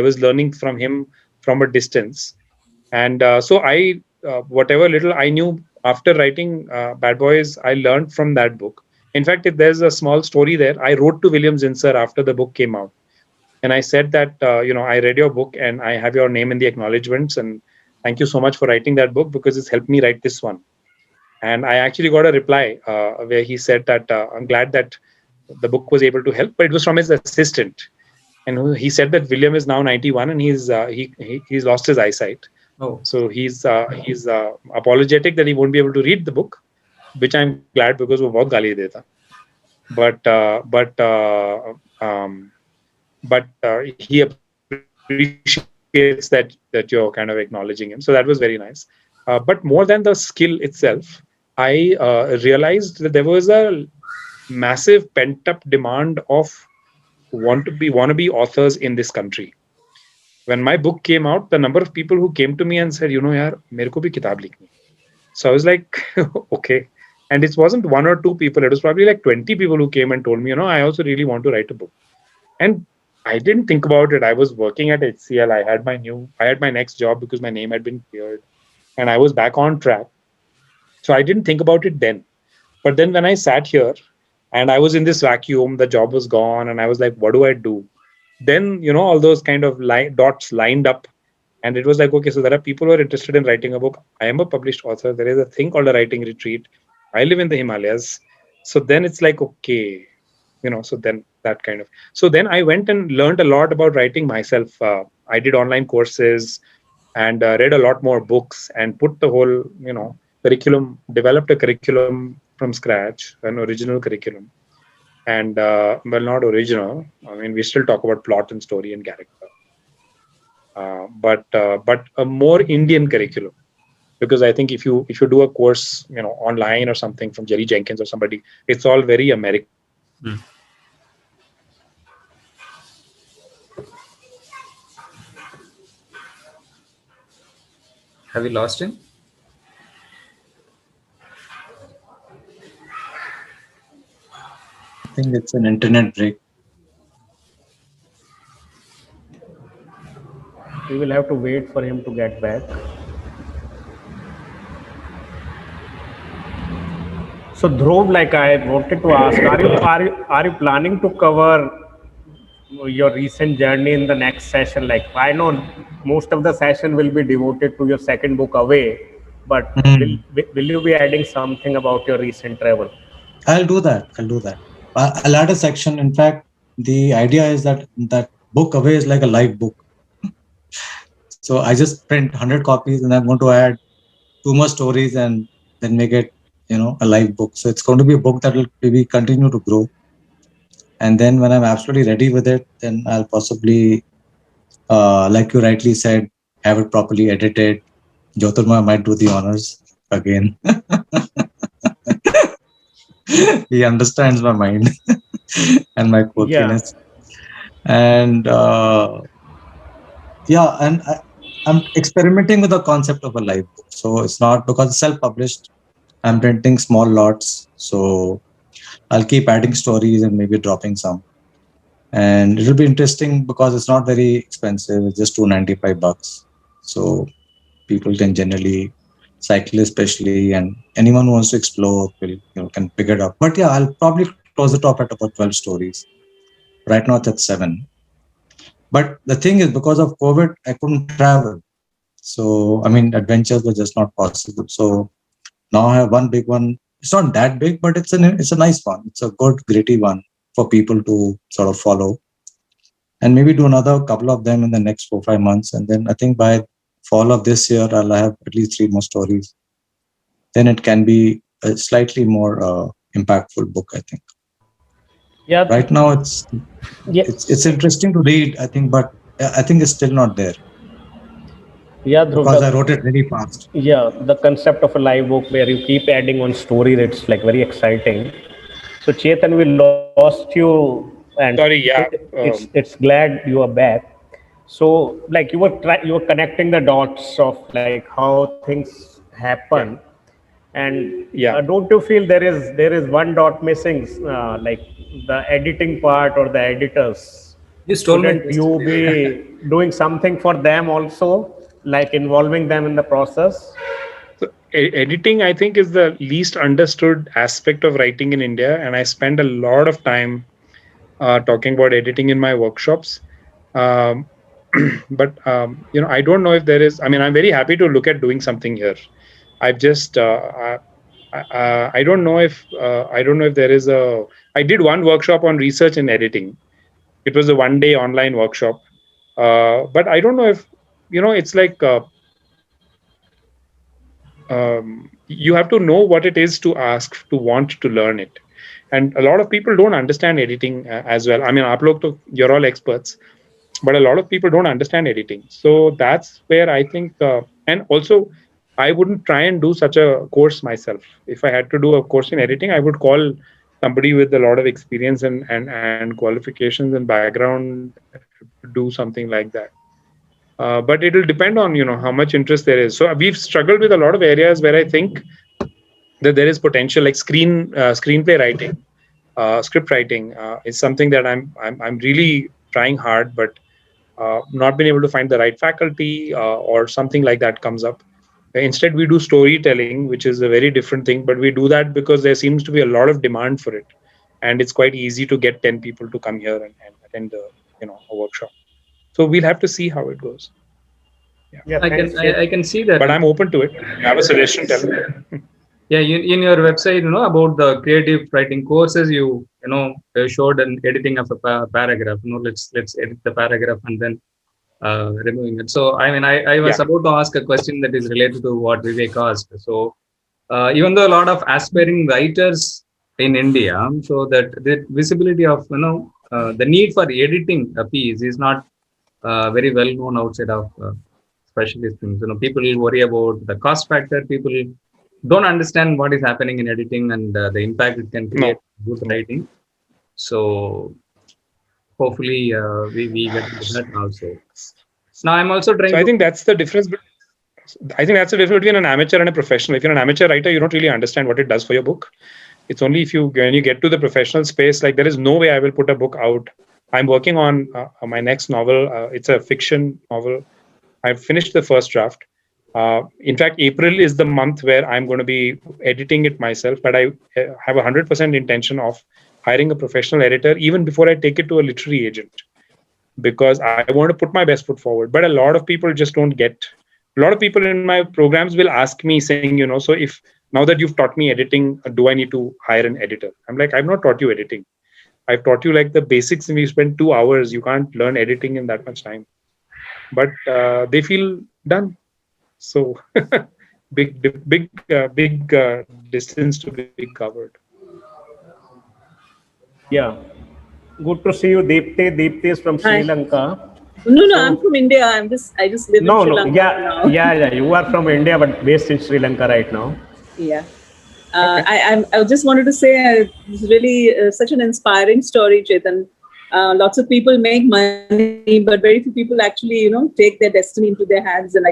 was learning from him from a distance, and so I whatever little I knew after writing Bad Boys, I learned from that book. In fact, if there's a small story there. I wrote to William Zinsser after the book came out, and I said that I read your book and I have your name in the acknowledgements, and thank you so much for writing that book because it's helped me write this one. And I actually got a reply where he said that I'm glad that the book was able to help, but it was from his assistant, and he said that William is now 91 and he's lost his eyesight. Oh, So he's apologetic that he won't be able to read the book, which I'm glad because वो बहुत गाली देता. But he appreciates that you're kind of acknowledging him, so that was very nice. But more than the skill itself, I realized that there was a massive pent up demand of wanna be authors in this country. When my book came out, the number of people who came to me and said, yaar, mere ko bhi kitab likhni hai. So I was like, okay. And it wasn't one or two people, it was probably like 20 people who came and told me, I also really want to write a book. And I didn't think about it. I was working at HCL. I had my next job because my name had been cleared and I was back on track. So I didn't think about it then. But then when I sat here and I was in this vacuum, the job was gone and I was like, what do I do? Then, all those kind of dots lined up. And it was like, okay, so there are people who are interested in writing a book. I am a published author. There is a thing called a writing retreat. I live in the Himalayas. So then it's like, okay, so then that kind of. So then I went and learned a lot about writing myself. I did online courses and read a lot more books and put the whole, curriculum, developed a curriculum from scratch, an original curriculum. And well, not original. I mean, we still talk about plot and story and character. But a more Indian curriculum, because I think if you do a course online or something from Jerry Jenkins or somebody, it's all very American. have you lost him? I think it's an internet break. We will have to wait for him to get back. So Dhruv, like I wanted to ask, are you planning to cover your recent journey in the next session? Like I know most of the session will be devoted to your second book Away, but will you be adding something about your recent travel? I'll do that. I'll add a section. In fact, the idea is that book Away is like a live book. So I just print 100 copies and I'm going to add 2 more stories and then make it, a live book. So it's going to be a book that will maybe continue to grow. And then when I'm absolutely ready with it, then I'll possibly, like you rightly said, have it properly edited. Jyotirma might do the honors again. He understands my mind and my quirkiness. And and I'm experimenting with the concept of a live book. So it's not because it's self-published. I'm printing small lots. So I'll keep adding stories and maybe dropping some. And it'll be interesting because it's not very expensive. It's just $295. So people can generally, cyclists especially, and anyone who wants to explore will can pick it up. But I'll probably close the top at about 12 stories. Right now it's at 7. But the thing is, because of COVID, I couldn't travel. So, I mean, adventures were just not possible. So now I have one big one. It's not that big, but it's a nice one. It's a good, gritty one for people to sort of follow, and maybe do another couple of them in the next 4-5 months. And then I think by fall of this year, I'll have at least 3 more stories. Then it can be a slightly more impactful book, I think. Yeah. Right now, it's interesting to read, I think, but I think it's still not there. Yeah, Dhruv, because I wrote it very fast. Yeah, the concept of a live book where you keep adding on story, it's like very exciting. So Chetan, we lost you, and Sorry, yeah. it's glad you are back. So like you were connecting the dots of like how things happen, and don't you feel there is one dot missing, like the editing part or the editors? You stole my Shouldn't you be doing something for them also, like involving them in the process? So editing, I think, is the least understood aspect of writing in India, and I spend a lot of time talking about editing in my workshops. Um, but I don't know if there is. I mean, I'm very happy to look at doing something here. I've just I don't know if there is a. I did one workshop on research and editing. It was a 1-day online workshop, but I don't know if it's like. You have to know what it is to ask to want to learn it, and a lot of people don't understand editing as well. I mean, you're all experts, but a lot of people don't understand editing. So that's where I think, and also I wouldn't try and do such a course myself. If I had to do a course in editing, I would call somebody with a lot of experience and qualifications and background to do something like that. But it will depend on how much interest there is. So we've struggled with a lot of areas where I think that there is potential, like screenplay writing, script writing is something that I'm really trying hard, but not been able to find the right faculty or something like that comes up. Instead, we do storytelling, which is a very different thing, but we do that because there seems to be a lot of demand for it, and it's quite easy to get 10 people to come here and attend a workshop. So we'll have to see how it goes. Yeah, I can see that. But I'm open to it. If you have a suggestion, tell me. Yeah, in your website, about the creative writing courses, you showed an editing of a paragraph. Let's edit the paragraph and then removing it. So I mean, I was about to ask a question that is related to what Vivek asked. So even though a lot of aspiring writers in India, so that the visibility of the need for editing a piece is not very well known outside of specialist things. People worry about the cost factor. People don't understand what is happening in editing and the impact it can create good writing. So hopefully we get into that also. Now I'm also trying. So I think that's the difference. I think that's the difference between an amateur and a professional. If you're an amateur writer, you don't really understand what it does for your book. It's only when you get to the professional space, like there is no way I will put a book out. I'm working on my next novel. It's a fiction novel. I've finished the first draft. In fact, April is the month where I'm going to be editing it myself, but I have 100% intention of hiring a professional editor even before I take it to a literary agent, because I want to put my best foot forward. But a lot of people just don't get. A lot of people in my programs will ask me saying, so if now that you've taught me editing, do I need to hire an editor? I'm like, I've not taught you editing. I've taught you like the basics, and we spend 2 hours. You can't learn editing in that much time. But they feel done. So big distance to be covered. Yeah, good to see you, Deepthi. Deepthi is from Sri Lanka. No, I'm from India. I just live in Sri Lanka now. Yeah. You are from India, but based in Sri Lanka right now. Yeah. I just wanted to say it's really such an inspiring story, Chetan. Lots of people make money, but very few people actually, take their destiny into their hands and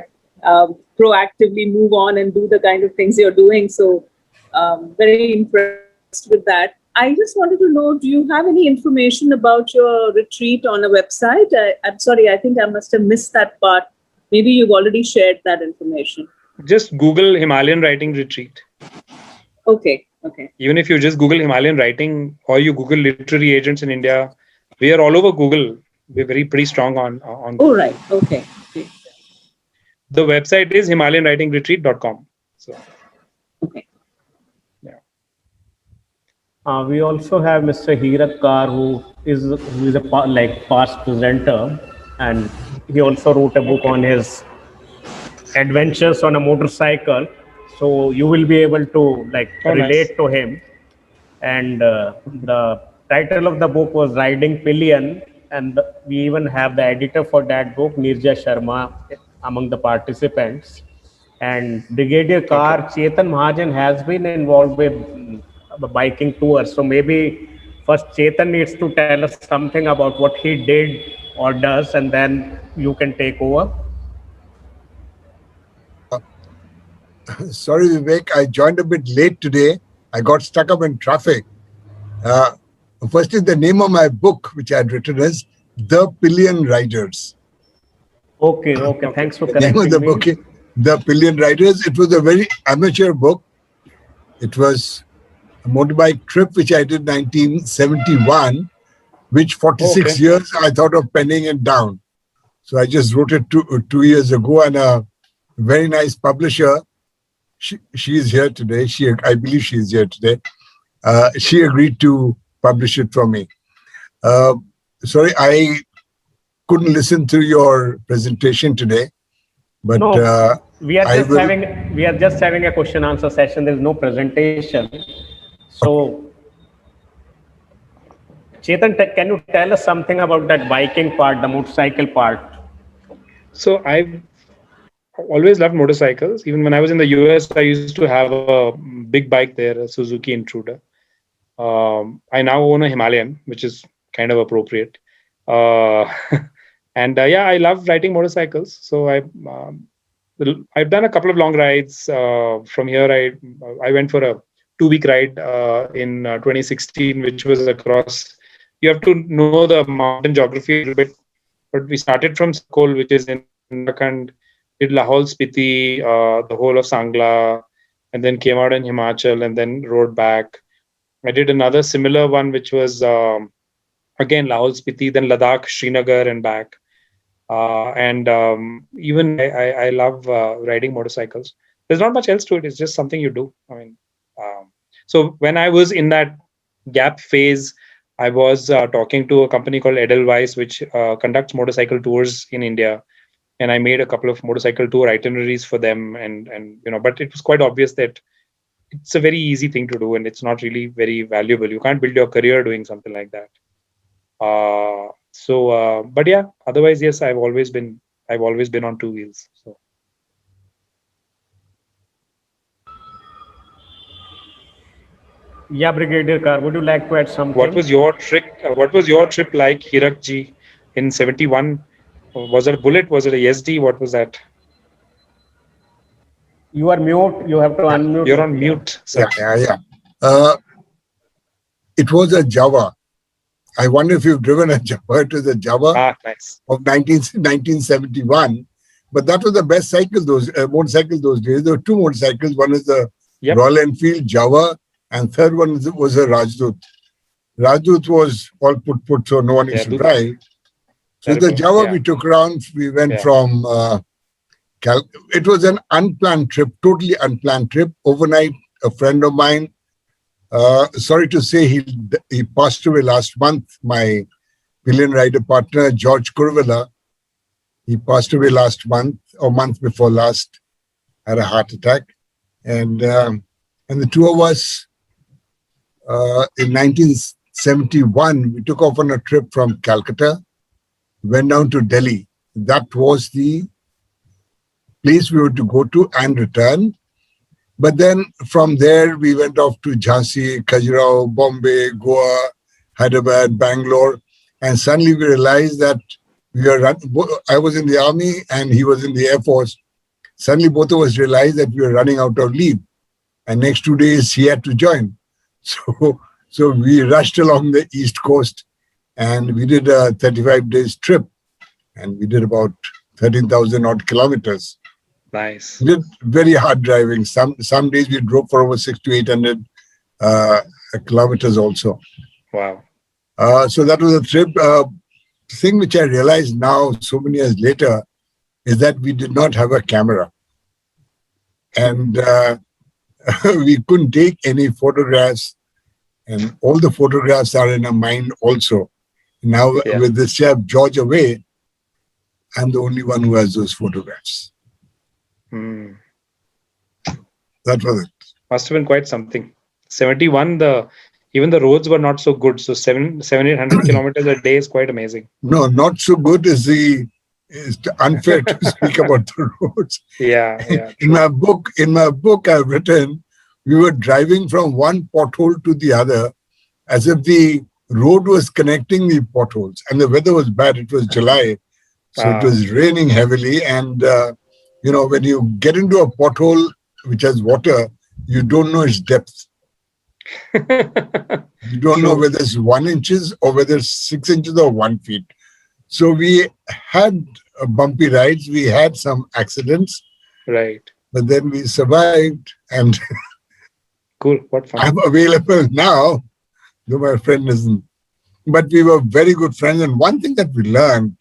proactively move on and do the kind of things you're doing. So very impressed with that. I just wanted to know, do you have any information about your retreat on a website? I'm sorry, I think I must have missed that part. Maybe you've already shared that information. Just Google Himalayan Writing Retreat. Okay. Even if you just Google Himalayan Writing or you Google literary agents in India, we are all over Google. we're pretty strong on. Oh, right. Okay. The website is HimalayanWritingRetreat.com. So. Okay. Yeah. We also have Mr. Hirak Kar, who is a past presenter, and he also wrote a book on his adventures on a motorcycle. So you will be able to relate to him. And the title of the book was Riding Pillion, and we even have the editor for that book, Nirja Sharma, among the participants. And Brigadier Kar Chetan Mahajan has been involved with biking tours. So maybe first Chetan needs to tell us something about what he did or does, and then you can take over. Sorry, Vivek, I joined a bit late today. I got stuck up in traffic. First is the name of my book, which I had written as The Pillion Riders. Okay. Thanks for correcting me. The name of the book, The Pillion Riders. It was a very amateur book. It was a motorbike trip which I did 1971, which 46 years I thought of penning it down. So I just wrote it two years ago, and a very nice publisher, she is here today. I believe she is here today. She agreed to publish it for me. Sorry, I couldn't listen to your presentation today, but no, we are just having a question answer session. There is no presentation. So, Chetan, can you tell us something about that biking part, the motorcycle part? So I've always loved motorcycles. Even when I was in the US, I used to have a big bike there, a Suzuki Intruder. I now own a Himalayan, which is kind of appropriate. And I love riding motorcycles. So I've done a couple of long rides. From here, I went for a 2-week ride in 2016, which was across. You have to know the mountain geography a little bit. But we started from Sakol, which is in Uttarakhand, did Lahore Spiti, the whole of Sangla, and then came out in Himachal and then rode back. I did another similar one, which was again Lahore Spiti, then Ladakh, Srinagar, and back. Even I love riding motorcycles. There's not much else to it. It's just something you do. I mean, so when I was in that gap phase, I was talking to a company called Edelweiss, which conducts motorcycle tours in India, and I made a couple of motorcycle tour itineraries for them. And but it was quite obvious that it's a very easy thing to do, and it's not really very valuable. You can't build your career doing something like that. But yeah, otherwise, yes, I've always been on two wheels. So. Yeah, Brigadier Kar, would you like to add something? What was your trip like, Hirakji, in 71? Was it a Bullet? Was it a SD? What was that? You are mute. You have to unmute. You're on mute, sir. Yeah. It was a Java. I wonder if you've driven a Java. It was a Java nice. of 1971. But that was the best motorcycle those days. There were two motorcycles. One is the Royal Enfield Java, and third one was a Rajdut. Rajdut was all put, so no one used to drive. So the Java we took around, we went from, it was an unplanned trip, totally unplanned trip. Overnight, a friend of mine, sorry to say, he passed away last month, my pillion rider partner, George Kurvela. He passed away last month, or month before last, had a heart attack. And the two of us, in 1971, we took off on a trip from Calcutta, went down to Delhi. That was the place we were to go to and return. But then from there, we went off to Jhansi, Khajuraho, Bombay, Goa, Hyderabad, Bangalore. And suddenly we realized that I was in the army and he was in the Air Force. Suddenly both of us realized that we were running out of leave. And next 2 days he had to join. So we rushed along the East Coast and we did a 35 days trip. And we did about 13,000 odd kilometers. Nice. We did very hard driving. Some days we drove for over 600 to 800 kilometers also. Wow. So that was a trip. thing which I realized now, so many years later, is that we did not have a camera. And we couldn't take any photographs. And all the photographs are in our mind also. Now, with the chef George away, I'm the only one who has those photographs. That was it. Must have been quite something. 71, even the roads were not so good. So 800 kilometers a day is quite amazing. No, not so good is unfair to speak about the roads. Yeah. In my book, I've written, we were driving from one pothole to the other as if the road was connecting the potholes, and the weather was bad. It was July, so it was raining heavily. And when you get into a pothole which has water, you don't know its depth. You don't know whether it's 1 inch or whether it's 6 inches or 1 feet. So we had bumpy rides. We had some accidents. Right. But then we survived, and cool. What fun. I'm available now, though my friend isn't. But we were very good friends. And one thing that we learned,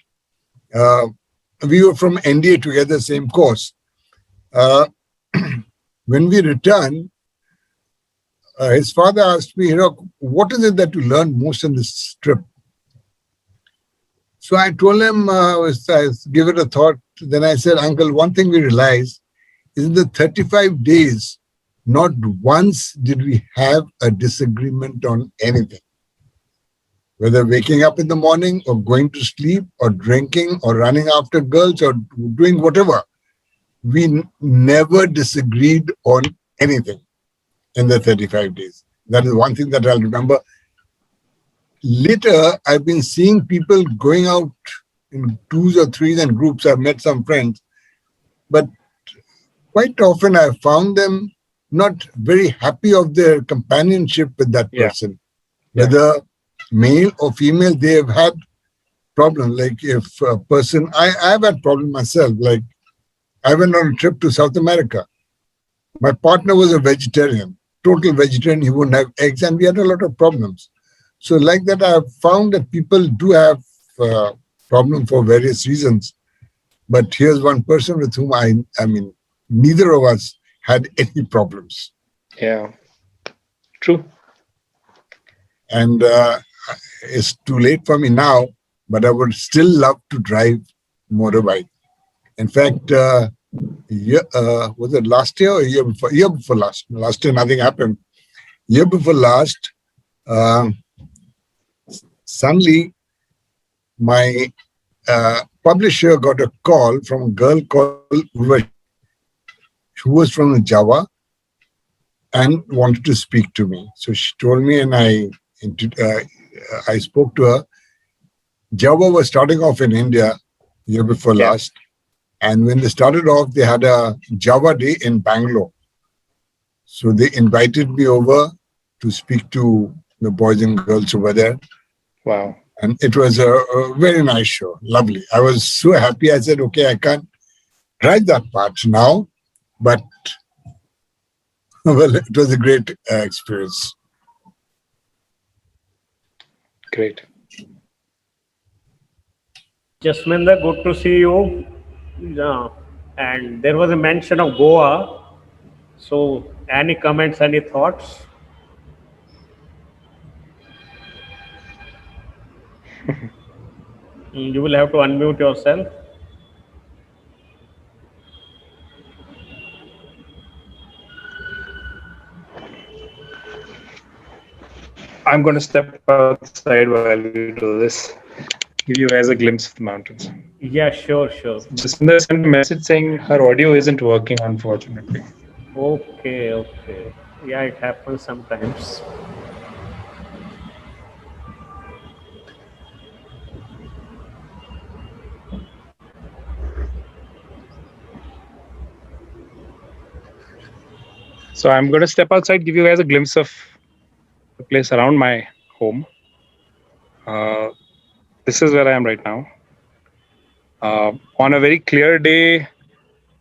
we were from NDA together, same course. When we returned, his father asked me, what is it that you learned most in this trip? So I told him, I give it a thought. Then I said, Uncle, one thing we realized is in the 35 days, not once did we have a disagreement on anything. Whether waking up in the morning or going to sleep or drinking or running after girls or doing whatever. We never disagreed on anything in the 35 days. That is one thing that I'll remember. Later, I've been seeing people going out in 2s or 3s and groups. I've met some friends. But quite often I found them not very happy of their companionship with that person. Whether male or female, they have had problems. Like if a person, I've had problems myself. Like I went on a trip to South America. My partner was a vegetarian, total vegetarian. He wouldn't have eggs, and we had a lot of problems. So like that, I have found that people do have problems for various reasons. But here's one person with whom I mean, neither of us had any problems. Yeah, true. And it's too late for me now, but I would still love to drive motorbike. In fact, was it last year or year before? Year before last. Last year, nothing happened. Year before last, suddenly my publisher got a call from a girl called Urvashi, who was from Java and wanted to speak to me. So she told me, and I spoke to her. Java was starting off in India year before last. And when they started off, they had a Java Day in Bangalore. So they invited me over to speak to the boys and girls over there. Wow. And it was a very nice show. Lovely. I was so happy. I said, okay, I can't drive that part now, but well, it was a great experience. Great. Jasminder, good to see you. Yeah. And there was a mention of Goa. So, any comments, any thoughts? You will have to unmute yourself. I'm going to step outside while we do this. Give you guys a glimpse of the mountains. Yeah, sure. Jasminder sent a message saying her audio isn't working, unfortunately. Okay. Yeah, it happens sometimes. So I'm going to step outside, give you guys a glimpse of the place around my home. This is where I am right now. On a very clear day,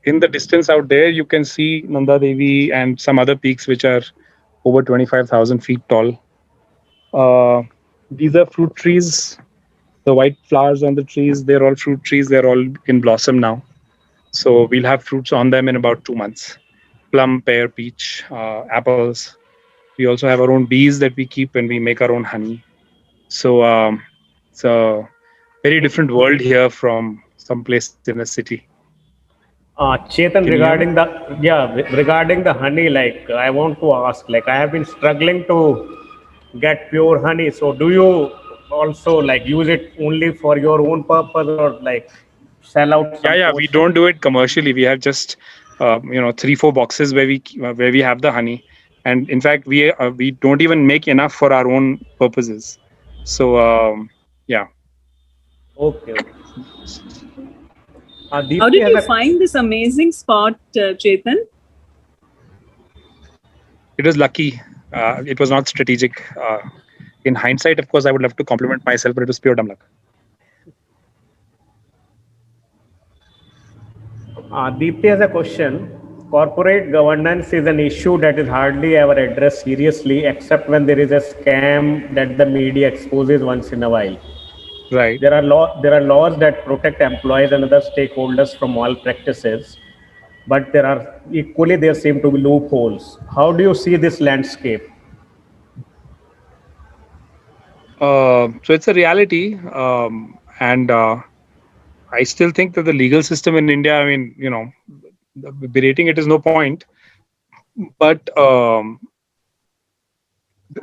in the distance out there, you can see Nanda Devi and some other peaks which are over 25,000 feet tall. These are fruit trees The white flowers on the trees, they're all fruit trees. They're all in blossom now. So we'll have fruits on them in about 2 months. Plum, pear, peach, apples. We also have our own bees that we keep and we make our own honey. So it's a very different world here from some place in a city. Chetan, Can you hear me? regarding the honey, like I want to ask, like I have been struggling to get pure honey. So do you also like use it only for your own purpose or like sell out some Yeah. We portion? don't do it commercially. We have just 3-4 boxes where we have the honey, and in fact we don't even make enough for our own purposes. So yeah, Okay, okay. How Deepti did has you a find this amazing spot, Chetan? it was lucky. It was not strategic. In hindsight, of course, I would love to compliment myself, but it was pure dumb luck. Deepti has a question. Corporate governance is an issue that is hardly ever addressed seriously, except when there is a scam that the media exposes once in a while. Right. There are laws that protect employees and other stakeholders from malpractices, but there seem to be loopholes. How do you see this landscape? So it's a reality, and I still think that the legal system in India, I mean, berating it is no point, but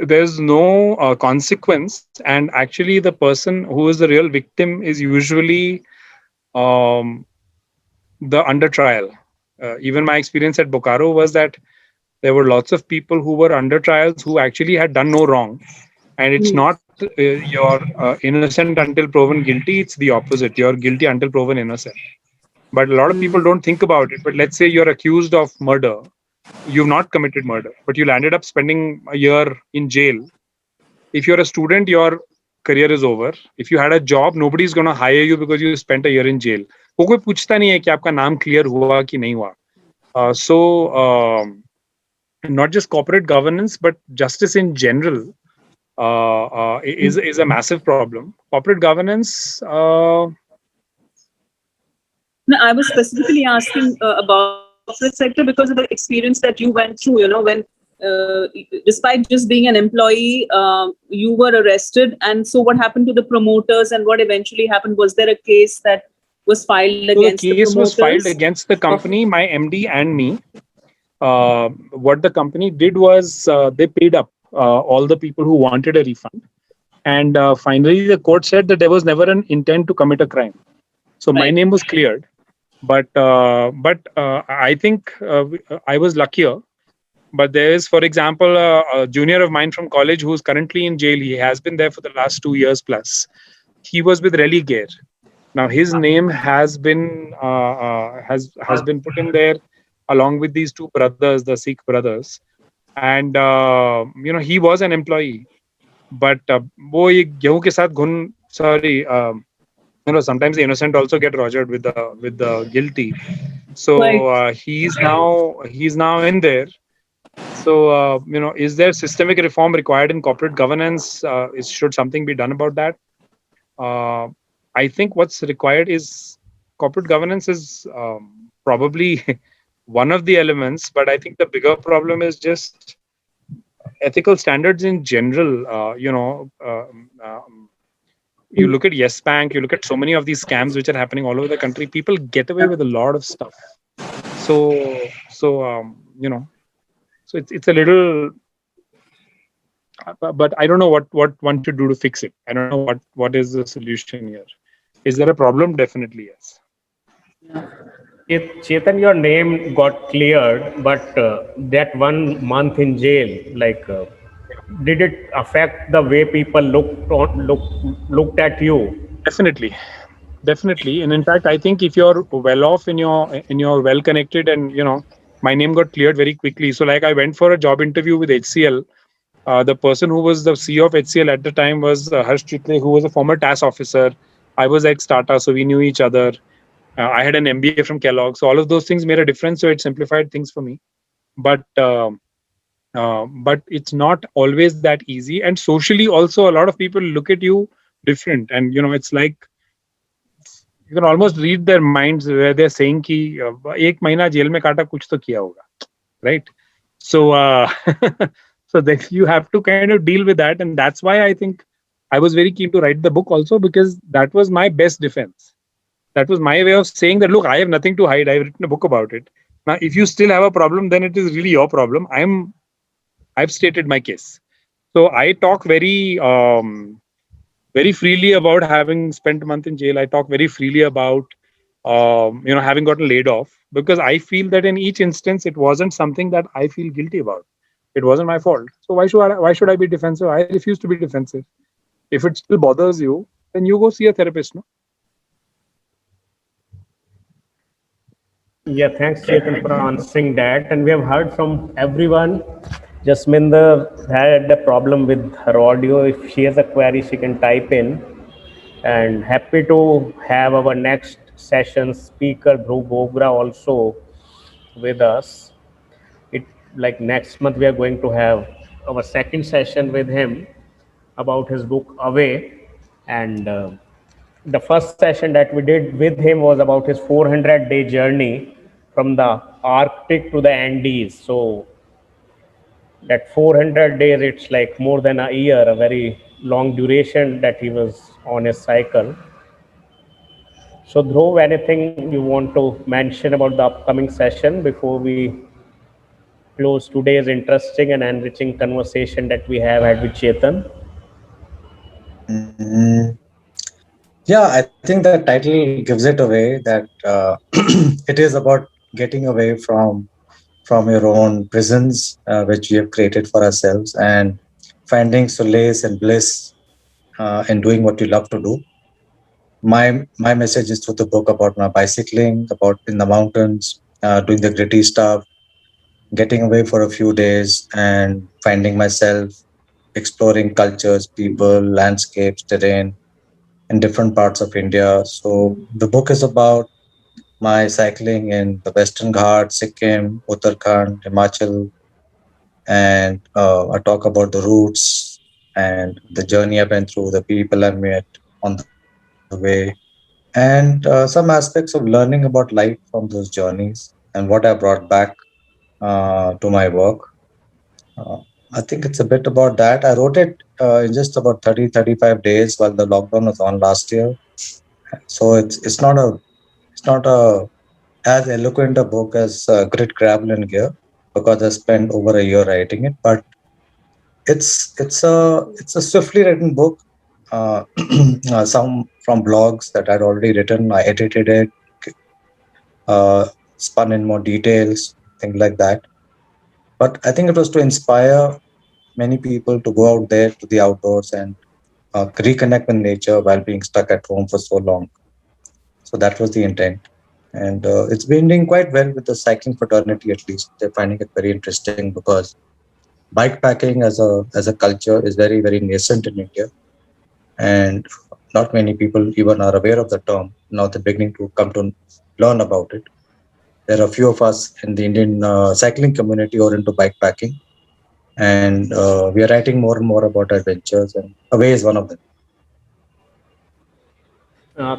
there's no consequence, and actually the person who is the real victim is usually um, the under trial. Even my experience at Bokaro was that there were lots of people who were under trials who actually had done no wrong, and it's not you're innocent until proven guilty. It's the opposite. You're guilty until proven innocent. But a lot of people don't think about it. But let's say you're accused of murder. You've not committed murder, but you landed up spending a year in jail. If you're a student, your career is over. If you had a job, nobody's going to hire you because you spent a year in jail. वो कोई पूछता नहीं है कि आपका नाम clear हुआ कि नहीं हुआ. So not just corporate governance, but justice in general is a massive problem. Corporate governance. No, I was specifically asking about the corporate sector because of the experience that you went through. When despite just being an employee, you were arrested, and so what happened to the promoters, and what eventually happened? Was there a case that was filed against the case was filed promoters? against the company, my MD, and me. What the company did was they paid up all the people who wanted a refund, and finally the court said that there was never an intent to commit a crime. So my Right. name was cleared, but I think I was luckier. But there is, for example, a junior of mine from college who's currently in jail. He has been there for the last 2 years plus. He was with Religare. Now his name has been put in there along with these two brothers, the Sikh brothers, and he was an employee. But वो ये गेहूं के साथ घुन sorry. Sometimes the innocent also get rogered with the guilty. So Right. he's now in there. So is there systemic reform required in corporate governance? Should something be done about that? I think what's required is corporate governance is probably one of the elements, but I think the bigger problem is just ethical standards in general. You look at Yes Bank, you look at so many of these scams which are happening all over the country. People get away with a lot of stuff. So it's a little, but I don't know what one should do to fix it. I don't know what is the solution here. Is there a problem? Definitely yes. Chetan, your name got cleared, but that 1 month in jail, like, did it affect the way people looked at you? Definitely, and in fact I think if you're well off and you're well connected, and my name got cleared very quickly. So like I went for a job interview with HCL. The person who was the CEO of HCL at the time was Harsh Chitle, who was a former TAS officer. I was ex-Tata, so we knew each other. I had an MBA from Kellogg, so all of those things made a difference. So it simplified things for me. But it's not always that easy. And socially, also, a lot of people look at you different. And it's like you can almost read their minds where they're saying कि एक महीना jail में काटा कुछ तो किया होगा, right? So so that you have to kind of deal with that, and that's why I think I was very keen to write the book also, because that was my best defense. That was my way of saying that, look, I have nothing to hide. I've written a book about it. Now, if you still have a problem, then it is really your problem. I've stated my case. So I talk very freely about having spent a month in jail. I talk very freely about having gotten laid off, because I feel that in each instance it wasn't something that I feel guilty about. It wasn't my fault. So why should I be defensive? I refuse to be defensive. If it still bothers you, then you go see a therapist, no? Yeah, thanks, Chetan, for answering that. And we have heard from everyone. Jasminder had a problem with her audio. If she has a query, she can type in. And happy to have our next session speaker, Dhruv Bogra, also with us. It like next month we are going to have our second session with him about his book Away, and the first session that we did with him was about his 400-day journey from the Arctic to the Andes. So that 400 days, it's like more than a year, a very long duration that he was on his cycle. So Dhruv, anything you want to mention about the upcoming session before we close today's interesting and enriching conversation that we have had with Chetan? Mm, yeah, I think the title gives it away that it is about getting away from your own prisons, which we have created for ourselves, and finding solace and bliss in doing what you love to do. My message is through the book about my bicycling, about in the mountains, doing the gritty stuff, getting away for a few days, and finding myself exploring cultures, people, landscapes, terrain in different parts of India. So the book is about my cycling in the Western Ghats, Sikkim, Uttarakhand, Himachal, and I talk about the routes and the journey I've been through, the people I've met on the way, and some aspects of learning about life from those journeys and what I brought back to my work. Uh, I think it's a bit about that. I wrote it in just about 30-35 days while the lockdown was on last year. So it's not a as eloquent a book as Grit, Gravel and Gear, because I spent over a year writing it. But it's a swiftly written book. Some from blogs that I'd already written. I edited it, uh, spun in more details, things like that. But I think it was to inspire many people to go out there to the outdoors and reconnect with nature while being stuck at home for so long. So that was the intent. And it's been doing quite well with the cycling fraternity, at least. They're finding it very interesting because bike packing as a culture is very, very nascent in India. And not many people even are aware of the term. Now they're beginning to come to learn about it. There are a few of us in the Indian cycling community who are into bike packing. And we are writing more and more about adventures, and Away is one of them.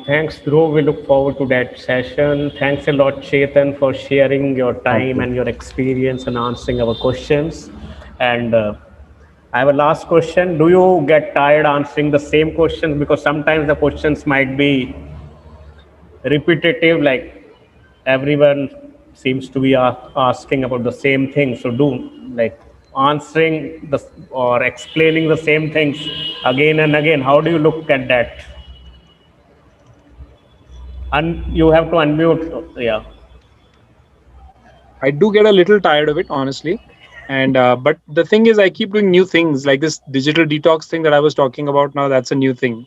Thanks, Dhruv. We look forward to that session. Thanks a lot, Chetan, for sharing your Thank time you. and your experience and answering our questions. And I have a last question. Do you get tired answering the same questions? Because sometimes the questions might be repetitive, like everyone seems to be asking about the same thing. So do like answering the or explaining the same things again and again. How do you look at that? And you have to unmute. Yeah. I do get a little tired of it, honestly. And but the thing is, I keep doing new things, like this digital detox thing that I was talking about now. That's a new thing.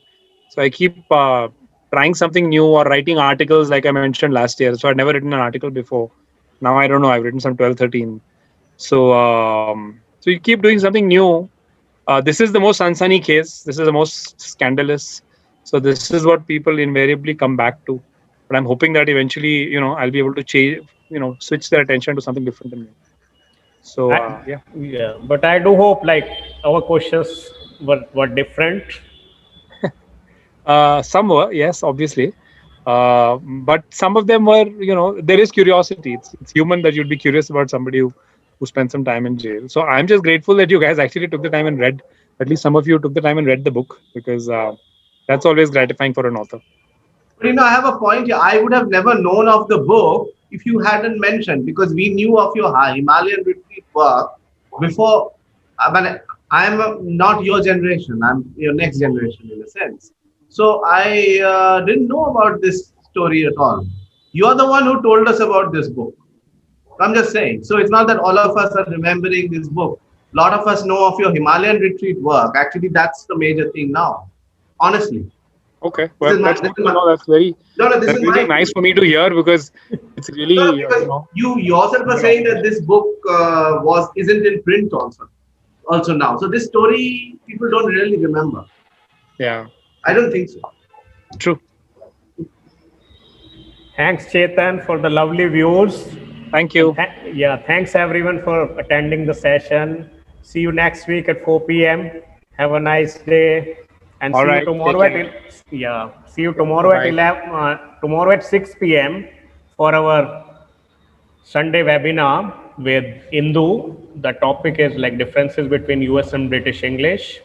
So I keep trying something new or writing articles, like I mentioned last year. So I'd never written an article before. Now I don't know. I've written some 12, 13. So you keep doing something new. This is the most sunny case. This is the most scandalous. So this is what people invariably come back to. But I'm hoping that eventually, I'll be able to change, switch their attention to something different than me. So I, yeah. yeah, but I do hope like our questions were different. Some were, yes, obviously. But some of them were, there is curiosity. It's human that you'd be curious about somebody who spent some time in jail. So I'm just grateful that you guys actually took the time and read, at least some of you took the time and read the book, because that's always gratifying for an author. But I have a point here. I would have never known of the book if you hadn't mentioned, because we knew of your Himalayan retreat work before. I'm not your generation. I'm your next generation in a sense. So I didn't know about this story at all. You're the one who told us about this book. I'm just saying. So it's not that all of us are remembering this book. A lot of us know of your Himalayan retreat work. Actually, that's the major thing now. Honestly. Okay, well, that's good to know. That's really nice for me to hear, because it's really you yourself are saying that this book isn't in print also now. So this story people don't really remember. Yeah, I don't think so. True. Thanks, Chetan, for the lovely views. Thank you. Thanks everyone for attending the session. See you next week at 4 p.m. Have a nice day, and see you tomorrow at 11. Tomorrow at 6 p.m. for our Sunday webinar with Indu. The topic is like differences between US and British English.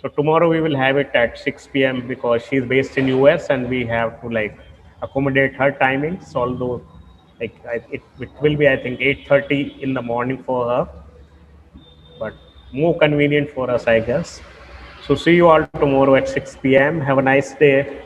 So tomorrow we will have it at 6 p.m. because she's based in US and we have to accommodate her timings. Although it will be, I think, 8:30 in the morning for her, but more convenient for us, I guess. So see you all tomorrow at 6 p.m. Have a nice day.